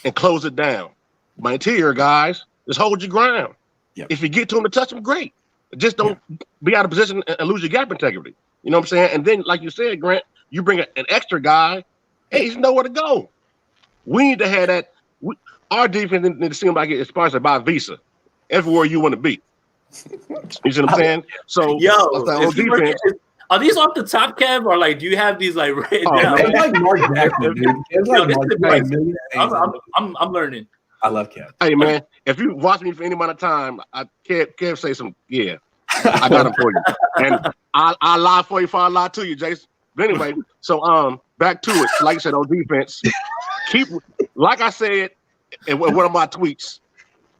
and close it down. My interior guys, just hold your ground. Yep. If you get to them to touch them, great. Just don't be out of position and lose your gap integrity. You know what I'm saying? And then, like you said, Grant, you bring an extra guy. Hey, he's nowhere to go. We need to have that. Our defense need to seem like it's sponsored by Visa. Everywhere you want to be. You see what I'm saying? So, defense. Are these off the top, Kev, or like do you have these like written down? It's like Mark Jackson, dude. It's like Mark Jackson. I'm learning. I love Kev. Hey, man, if you watch me for any amount of time, Kev say some, I got him for you. And I lie for you before I lie to you, Jason. But anyway, so back to it. Like I said, on defense, like I said in one of my tweets,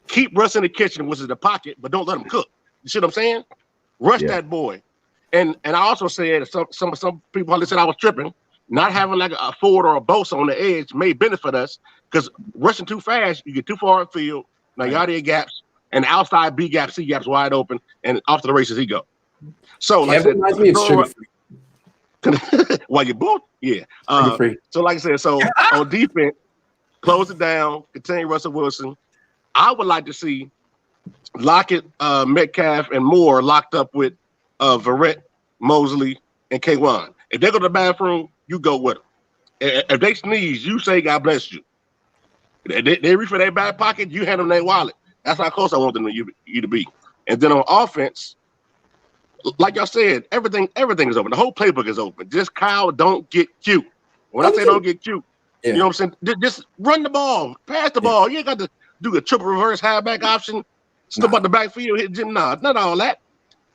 keep Russ in the kitchen, which is the pocket, but don't let him cook. You see what I'm saying? Rush that boy. And I also said some people probably said I was tripping. Not having like a Ford or a Bosa on the edge may benefit us because rushing too fast, you get too far in field. Now you out of your gaps, and outside B gap, C gaps wide open, and off to the races he go. So like reminds me of Sugar. While you're both, so like I said, so on defense, close it down, contain Russell Wilson. I would like to see Lockett, Metcalf, and Moore locked up with Verrett, Mosley, and K1. If they go to the bathroom, you go with them. If they sneeze, you say God bless you. They reach for their back pocket, you hand them their wallet. That's how close I want them you to be. And then on offense, like y'all said, everything is open. The whole playbook is open. Just Kyle, don't get cute. When I say don't get cute, you know what I'm saying? Just run the ball, pass the ball. You ain't got to do a triple reverse halfback option, step out the backfield, hit Jim. Nah, not all that.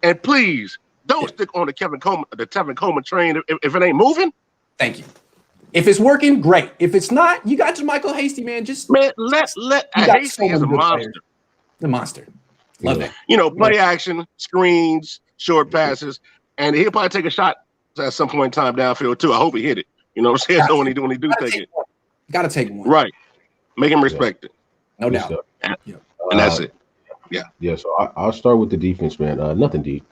And please don't stick on the Tevin Coleman train if it ain't moving. Thank you. If it's working, great. If it's not, you got JaMycal Hasty, man. Just let Hasty is a monster. The monster. Love it. Play action, screens, short passes, and he'll probably take a shot at some point in time downfield too. I hope he hit it. You know what I'm saying? So when he do take it. Got to take one. Right. Make him respect it. No doubt. And that's it. Yeah. Yeah, so I'll start with the defense, man. Nothing deep.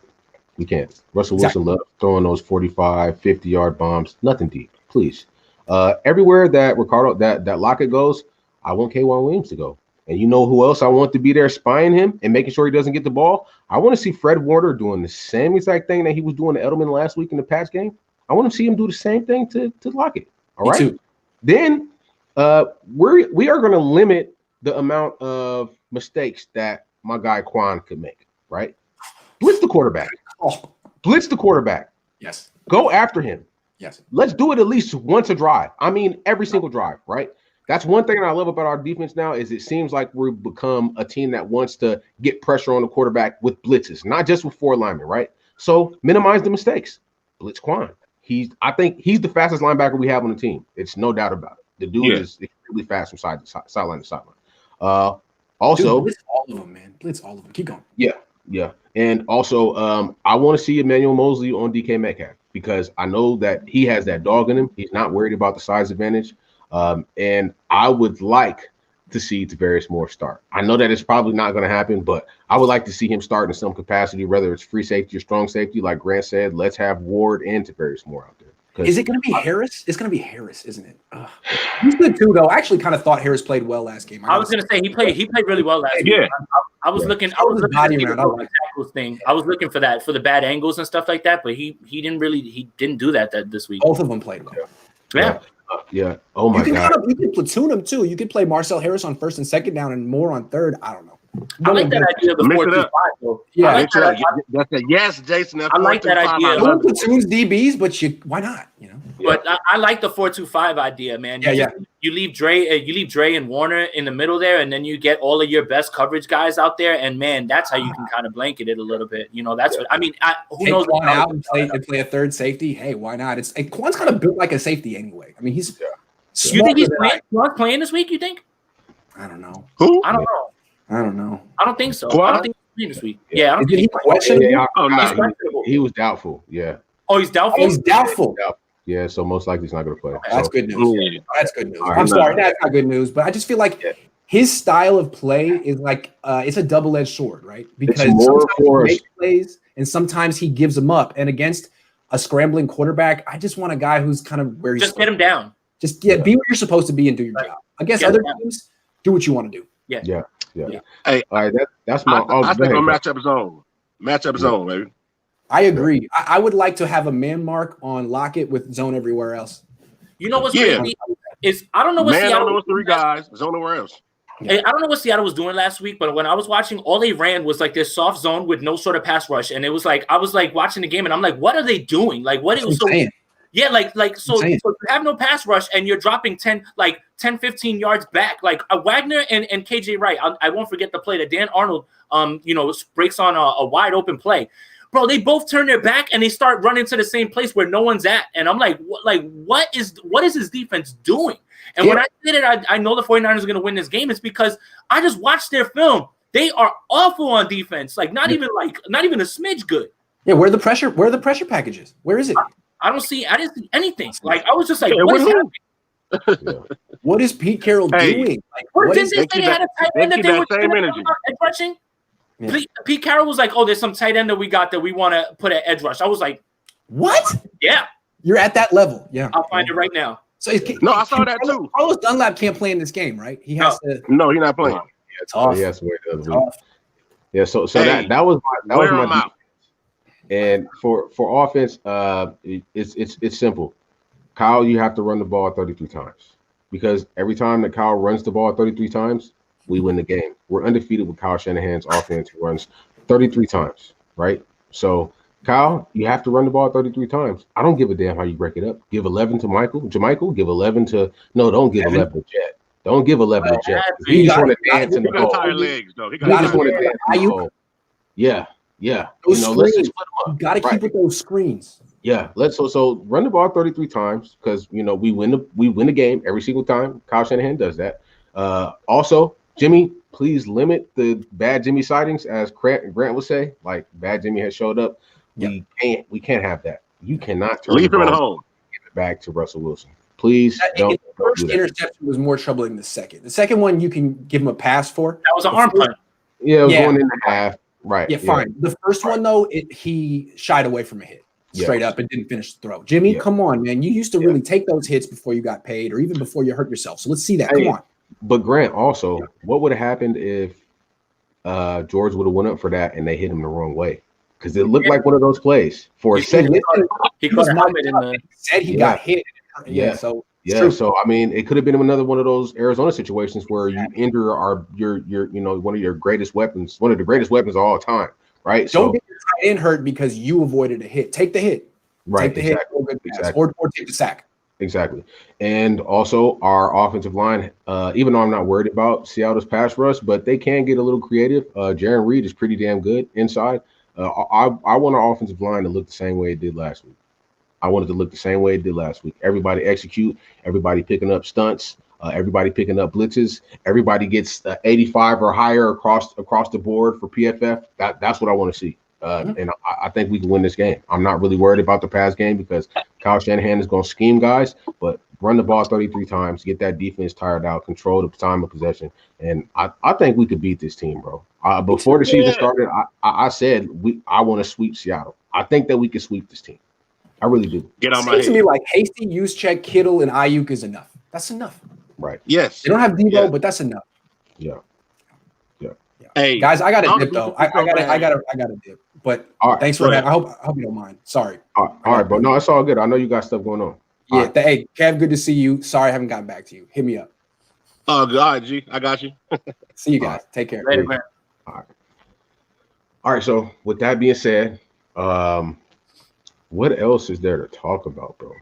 We can't. Russell Wilson loves throwing those 45, 50-yard bombs. Nothing deep, please. Everywhere that Ricardo, that Lockett goes, I want K'Wan Williams to go. And you know who else I want to be there spying him and making sure he doesn't get the ball? I want to see Fred Warner doing the same exact thing that he was doing to Edelman last week in the Pats game. I want to see him do the same thing to Lockett. All right. Too. Then we are going to limit the amount of mistakes that my guy Cohn could make. Right. Blitz the quarterback. Blitz the quarterback. Yes. Go after him. Yes. Let's do it at least once a drive. I mean, every single drive. Right. That's one thing I love about our defense now is it seems like we've become a team that wants to get pressure on the quarterback with blitzes, not just with 4 linemen, right? So minimize the mistakes. Blitz Quan. I think he's the fastest linebacker we have on the team. It's no doubt about it. The dude is extremely fast from sideline to sideline. Also, blitz all of them, man. Blitz all of them. Keep going. Yeah. And also, I want to see Emmanuel Mosley on DK Metcalf because I know that he has that dog in him. He's not worried about the size advantage. And I would like to see Tavares Moore start. I know that it's probably not going to happen, but I would like to see him start in some capacity, whether it's free safety or strong safety. Like Grant said, let's have Ward and Tavares Moore out there. Is it going to be Harris? It's going to be Harris, isn't it? He's good too, though. I actually kind of thought Harris played well last game. I was going to say he played really well last game. I was looking for the tackles thing. I was looking for that for the bad angles and stuff like that, but he didn't do that this week. Both of them played well. Yeah. Oh my God. You can platoon him too. You could play Marcel Harris on first and second down and Moore on third. I don't know. I like that idea of the 4-2-5 though. Yeah, yes, Jason. I like that idea. No platoons DBs, but why not? You know. But I like the 4-2-5 idea, man. You leave Dre and Warner in the middle there, and then you get all of your best coverage guys out there, and man, that's how you can kind of blanket it a little bit. You know, that's what I mean. Who knows? Quan out and play a third safety. Hey, why not? Quan's kind of built like a safety anyway. I mean, he's. You think he's playing this week? You think? I don't know. Who? I don't know. I don't think so. I don't think he's playing this week. Yeah, I don't think he's questionable. He was doubtful. Yeah. Oh, he's doubtful. He's doubtful. Yeah, so most likely he's not going to play. That's good news. That's good news. I'm sorry, that's not good news, but I just feel like his style of play is like it's a double-edged sword, right? Because sometimes he makes plays and sometimes he gives them up. And against a scrambling quarterback, I just want a guy who's kind of where he's just get him down. Just be what you're supposed to be and do your job. Against other teams, do what you want to do. Yeah. Hey, all right, that's my. I think on matchup zone. Matchup zone, baby. I agree. I would like to have a man mark on Lockett with zone everywhere else. You know what's crazy is I don't know what man Seattle on those 3 guys, zone everywhere else. I don't know what Seattle was doing last week, but when I was watching, all they ran was like this soft zone with no sort of pass rush, and it was like I was like watching the game, and I'm like, what are they doing? Like, what is so? Yeah, so you have no pass rush and you're dropping 10, 15 yards back. Like Wagner and KJ Wright. I won't forget the play that Dan Arnold, breaks on a wide open play. Bro, they both turn their back and they start running to the same place where no one's at. And I'm like, what is his defense doing? And when I say that I know the 49ers are going to win this game, it's because I just watched their film. They are awful on defense. Not even a smidge good. Yeah, where are the pressure packages? Where is it? I didn't see anything. I was just like, what is happening? What is Pete Carroll doing? Didn't they say they had a tight end that they were edge rushing? Yeah. Pete Carroll was like, oh, there's some tight end that we got that we want to put at edge rush. I was like, what? Yeah. You're at that level. Yeah. I'll find it right now. So I saw that too. Carlos Dunlap can't play in this game, right? He has to. No, he's not playing. He has to wait the other week. Yeah, so that was my and for offense, it's simple. Kyle, you have to run the ball 33 times because every time that Kyle runs the ball 33 times, we win the game. We're undefeated with Kyle Shanahan's offense who runs 33 times, right? So, Kyle, you have to run the ball 33 times. I don't give a damn how you break it up. Give 11 to Jermichael. Give 11 to – no, don't give 11 to Jet. Don't give 11 to Jet. He just want to dance in the hole. He just want to dance in the hole. Yeah. Let's just split them up. You got to keep with those screens. Yeah, so run the ball 33 times because we win the game every single time. Kyle Shanahan does that. Also, Jimmy, please limit the bad Jimmy sightings, as Grant would say. Like bad Jimmy has showed up. We can't have that. You cannot leave him at home. Give it back to Russell Wilson. Please don't. The first interception was more troubling than the second. The second one you can give him a pass for. That was an arm punt. Yeah, it was going in the half. Right. Yeah, fine. The first one though, he shied away from a hit straight up and didn't finish the throw. Jimmy, come on, man. You used to really take those hits before you got paid, or even before you hurt yourself. So let's see that. Come on. But Grant, also, what would have happened if George would have went up for that and they hit him the wrong way? Because it looked like one of those plays for a second. He said he got hit. So I mean, it could have been another one of those Arizona situations where you injure your one of your greatest weapons, one of the greatest weapons of all time, right? Don't get your tight end hurt because you avoided a hit. Take the hit. Right. Take the hit or take the sack. Exactly. And also our offensive line, even though I'm not worried about Seattle's pass rush, but they can get a little creative. Jaron Reed is pretty damn good inside. I want our offensive line to look the same way it did last week. I wanted to look the same way it did last week. Everybody execute, everybody picking up stunts, everybody picking up blitzes, everybody gets 85 or higher across the board for PFF. That's what I want to see. And I think we can win this game. I'm not really worried about the pass game because Kyle Shanahan is going to scheme guys, but run the ball 33 times, get that defense tired out, control the time of possession. And I think we could beat this team, bro. Before the season started, I said I want to sweep Seattle. I think that we can sweep this team. I really do. Get on my head. To me like Hasty, Juszczyk, Kittle, and Ayuk is enough. That's enough. Right. Yes. They don't have Debo, but that's enough. Yeah. Hey, guys, I got a dip though. I got a dip. But thanks for that. I hope you don't mind. Sorry. All right, bro. No, it's all good. I know you got stuff going on. Yeah. Hey, Kev, good to see you. Sorry, I haven't gotten back to you. Hit me up. Oh, God, G. I got you. See you guys. Take care. Later, man. All right. So with that being said, what else is there to talk about, bro?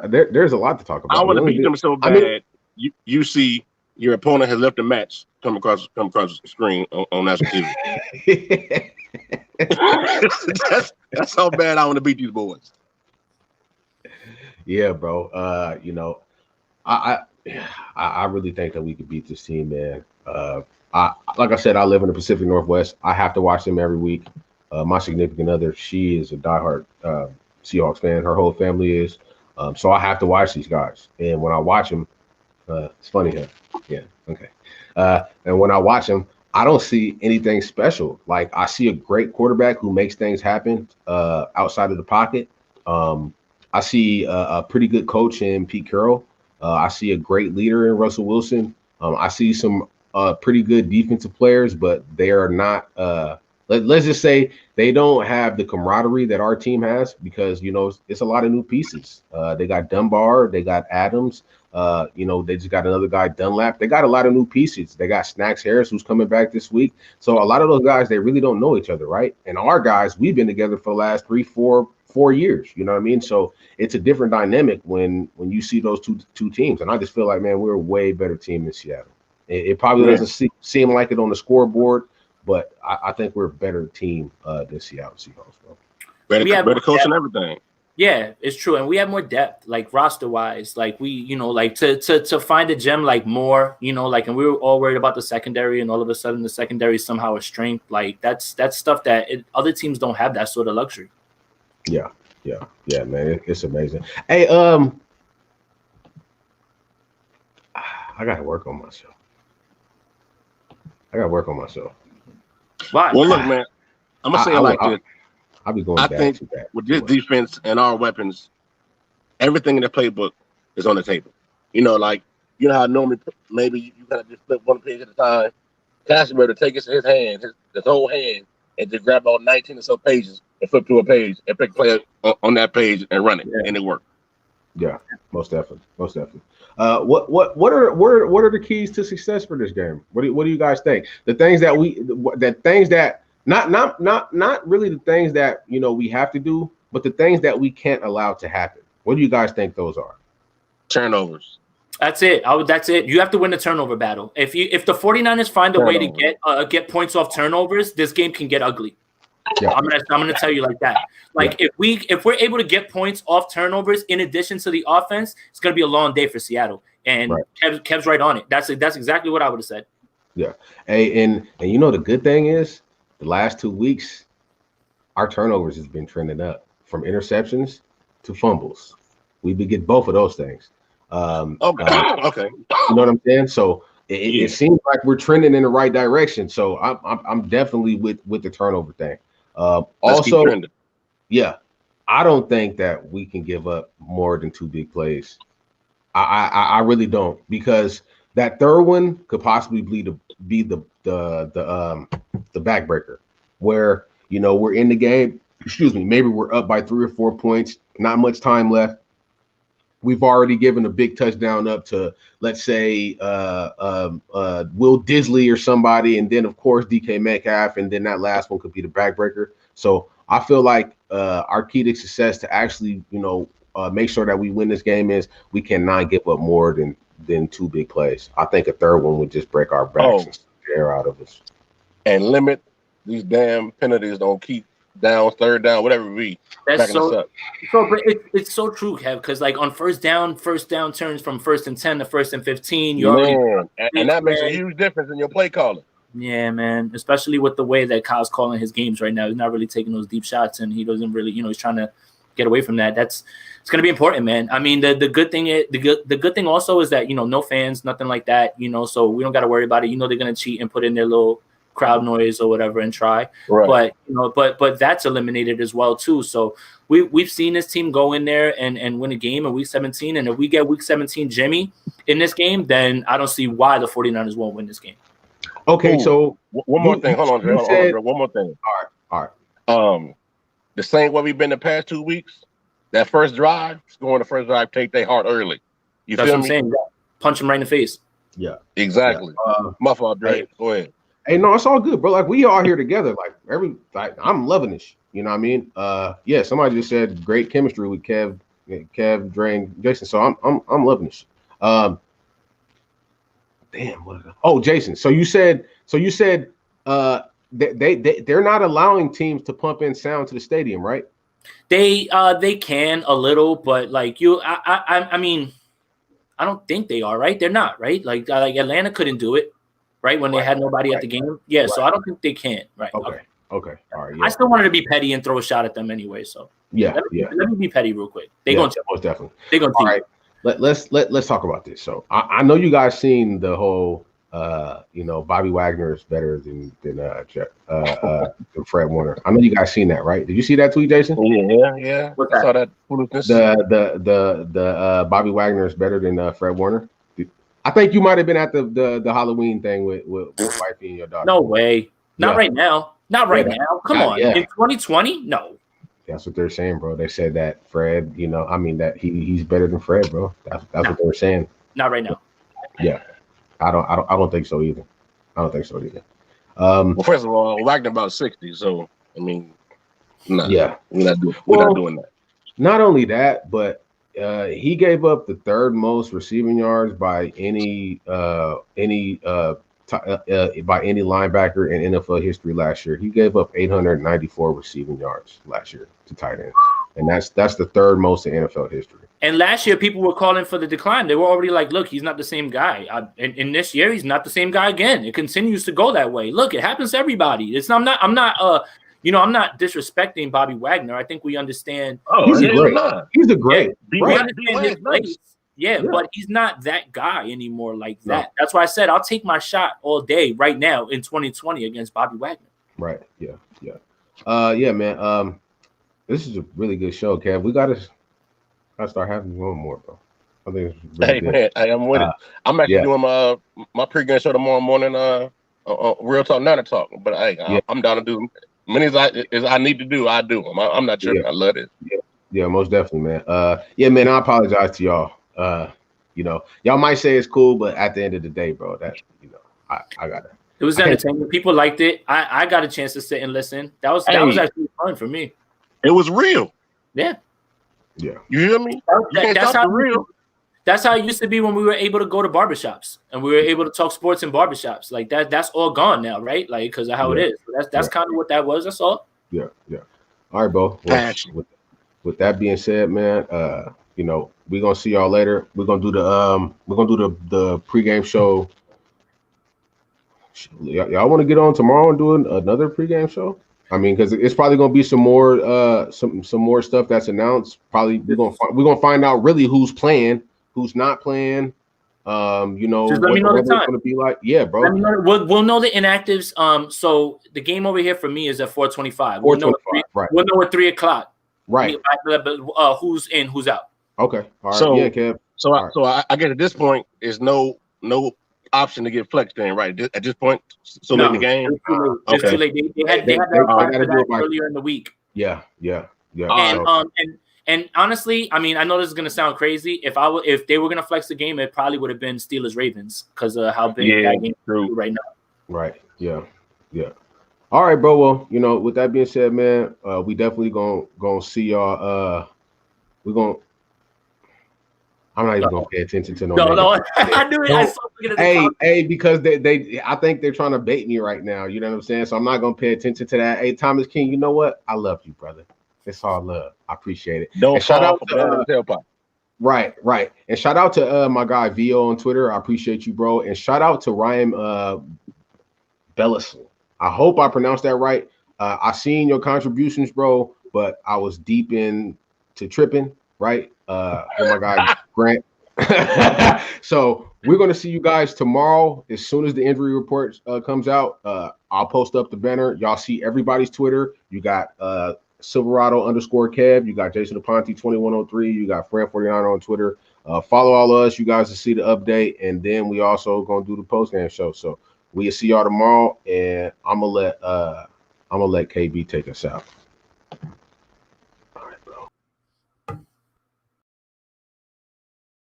There's a lot to talk about. I want to beat them so bad. You see your opponent has left a match come across the screen on national TV. that's how bad I want to beat these boys. Yeah, bro. I really think that we could beat this team, man. Like I said, I live in the Pacific Northwest. I have to watch them every week. My significant other, she is a diehard Seahawks fan. Her whole family is. So I have to watch these guys. And when I watch them, it's funny, huh? Yeah, okay. And when I watch them, I don't see anything special. Like, I see a great quarterback who makes things happen outside of the pocket. I see a pretty good coach in Pete Carroll. I see a great leader in Russell Wilson. I see some pretty good defensive players, but they are not let's just say they don't have the camaraderie that our team has because, it's a lot of new pieces. They got Dunbar, they got Adams, they just got another guy, Dunlap. They got a lot of new pieces. They got Snacks Harris, who's coming back this week. So a lot of those guys, they really don't know each other, right? And our guys, we've been together for the last 4 years. You know what I mean? So it's a different dynamic when you see those two teams. And I just feel like, man, we're a way better team than Seattle. It probably doesn't seem like it on the scoreboard, but I think we're a better team than Seattle Seahawks, bro. Better coach and everything. Yeah, it's true. And we have more depth, like roster wise. Like we, to find a gem like Moore, and we were all worried about the secondary, and all of a sudden the secondary is somehow a strength. Like that's stuff that other teams don't have that sort of luxury. Yeah, man. It's amazing. Hey, I gotta work on myself. Why? Well, look, man, I'm gonna say it like this. I'll be going I back think to that. with this defense and our weapons, everything in the playbook is on the table. How normally maybe you gotta just flip one page at a time. Casimir to take his hand, his whole hand, and just grab all 19 or so pages and flip to a page and pick play on that page and run it, and it worked. Yeah, most definitely. What are the keys to success for this game? What do you guys think? The things that not really the things that we have to do, but the things that we can't allow to happen. What do you guys think those are? Turnovers. That's it. That's it. You have to win the turnover battle. If the 49ers find a way to get points off turnovers, this game can get ugly. Yeah. I'm gonna tell you like that. Like if we're able to get points off turnovers in addition to the offense, it's gonna be a long day for Seattle. And Kev's right on it. That's exactly what I would have said. Yeah. Hey, and you know the good thing is the last 2 weeks our turnovers has been trending up from interceptions to fumbles. We be get both of those things. Okay. You know what I'm saying? So it seems like we're trending in the right direction. So I'm definitely with the turnover thing. Also, yeah, I don't think that we can give up more than 2 big plays. I really don't, because that third one could possibly be the backbreaker, where we're in the game. Excuse me, maybe we're up by 3 or 4 points, not much time left. We've already given a big touchdown up to, let's say, Will Disley or somebody, and then of course DK Metcalf, and then that last one could be the backbreaker. So I feel like our key to success to actually, make sure that we win this game is we cannot give up more than 2 big plays. I think a third one would just break our backs and scare out of us. And limit these damn penalties. Don't keep down, third down, whatever it be. That's so but it's so true, Kev, because like on first down turns from 1st and 10 to 1st and 15. And that makes a huge difference in your play calling. Yeah, man. Especially with the way that Kyle's calling his games right now. He's not really taking those deep shots, and he doesn't really, he's trying to get away from that. It's going to be important, man. I mean, the good thing is the good thing also is that no fans, nothing like that. So we don't got to worry about it. They're going to cheat and put in their little crowd noise or whatever and try. Right. But that's eliminated as well too. So we've seen this team go in there and win a game in week 17. And if we get week 17 Jimmy in this game, then I don't see why the 49ers won't win this game. Okay, so one more thing. Hold on, Dre. One more thing. All right. The same way we've been the past 2 weeks. That first drive, scoring the first drive, take their heart early. That's what I'm saying. Punch him right in the face. Yeah, exactly. Yeah. My fault, Dre. Go ahead. Hey, no, it's all good, bro. Like we all here together. I'm loving this. You know what I mean? Yeah. Somebody just said great chemistry with Kev, Dre, and Jason. So I'm loving this. Damn. Jason. So you said they're not allowing teams to pump in sound to the stadium, right? They can a little, but I mean, I don't think they are, right? They're not, right? Like Atlanta couldn't do it, right? When they had nobody at the game. Yeah, so I don't think they can, right? Okay. All right. Yeah. I still wanted to be petty and throw a shot at them anyway. So let me be petty real quick. Most definitely. They're gonna all right. Let's talk about this. So I know you guys seen the whole Bobby Wagner is better than Fred Warner. I know you guys seen that, right? Did you see that tweet, Jason? Yeah. I saw that. The Bobby Wagner is better than Fred Warner. I think you might have been at the Halloween thing with wifey and your daughter. No way. Not right now. Not right now. Come on. Yeah. In 2020? No. That's what they're saying, bro. They said that Fred, that he's better than Fred, bro. That's what they were saying. Not right now. Yeah. I don't think so either. Well, first of all, Wagner about 60, so I mean, we're not doing that. Not only that, but he gave up the third most receiving yards by any linebacker in NFL history last year. He gave up 894 receiving yards last year to tight ends, and that's the third most in NFL history. And last year, people were calling for the decline. They were already like, "Look, he's not the same guy." And this year, he's not the same guy again. It continues to go that way. Look, it happens to everybody. I'm not disrespecting Bobby Wagner. I think we understand. He's great. He's a great. We understand his place. Yeah, but he's not that guy anymore like that. No. That's why I said I'll take my shot all day right now in 2020 against Bobby Wagner. Right. Yeah. Yeah, man. This is a really good show, Kev. We gotta start having one more, bro. I think it's really good. Man, I'm with it. I'm actually doing my pregame show tomorrow morning. Real Talk, Nana Talk. But I'm down to do many as I need to do. I do them. I'm not sure. I love it. Yeah, most definitely, man. Man. I apologize to y'all. Y'all might say it's cool, but at the end of the day, bro, that I got it. It was entertaining. People liked it. I got a chance to sit and listen. That was actually fun for me. It was real. Yeah. Yeah. You hear me? That's how it used to be when we were able to go to barbershops and we were able to talk sports in barbershops. Like that's all gone now, right? Like because of how it is. So that's kind of what that was. That's all. Yeah. All right, bro. Well, with that being said, man, we're gonna see y'all later. We're gonna do the pregame show y'all want to get on tomorrow and do another pregame show? I mean, because it's probably gonna be some more stuff that's announced. Probably we're gonna find out really who's playing, who's not playing. Just let me know the time. Gonna be like, yeah, bro. Let me know, we'll know the inactives. So the game over here for me is at 4:25. We'll know at 3 o'clock. Right. Who's in, who's out. Okay. All right. So, yeah, Kev. So I guess at this point, there's no option to get flexed in, right? At this point, so late in the game. It's too late. They had that earlier in the week. Yeah. And honestly, I mean, I know this is gonna sound crazy. If they were gonna flex the game, it probably would have been Steelers Ravens because of how big that game is right now. Right. Yeah. All right, bro. Well, with that being said, man, we definitely gonna see y'all. I'm not even gonna pay attention to no. I knew it. Hey, because they I think they're trying to bait me right now. You know what I'm saying? So I'm not gonna pay attention to that. Hey, Thomas King, you know what? I love you, brother. It's all love. I appreciate it. Shout out to right. And shout out to my guy Vio on Twitter. I appreciate you, bro. And shout out to Ryan Bellisel. I hope I pronounced that right. I seen your contributions, bro, but I was deep into tripping, right? Oh my God, Grant. So we're gonna see you guys tomorrow as soon as the injury report comes out. I'll post up the banner. Y'all see everybody's Twitter. You got Silverado _KEV. You got Jason Aponte 2103. You got Fran49 on Twitter. Follow all of us, you guys, to see the update, and then we also gonna do the post game show. So we'll see y'all tomorrow, and I'm gonna let KB take us out.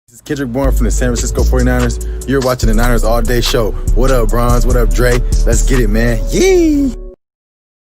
This is Kendrick Bourne from the San Francisco 49ers. You're watching the Niners All Day Show. What up, Bronze? What up, Dre? Let's get it, man. Yee!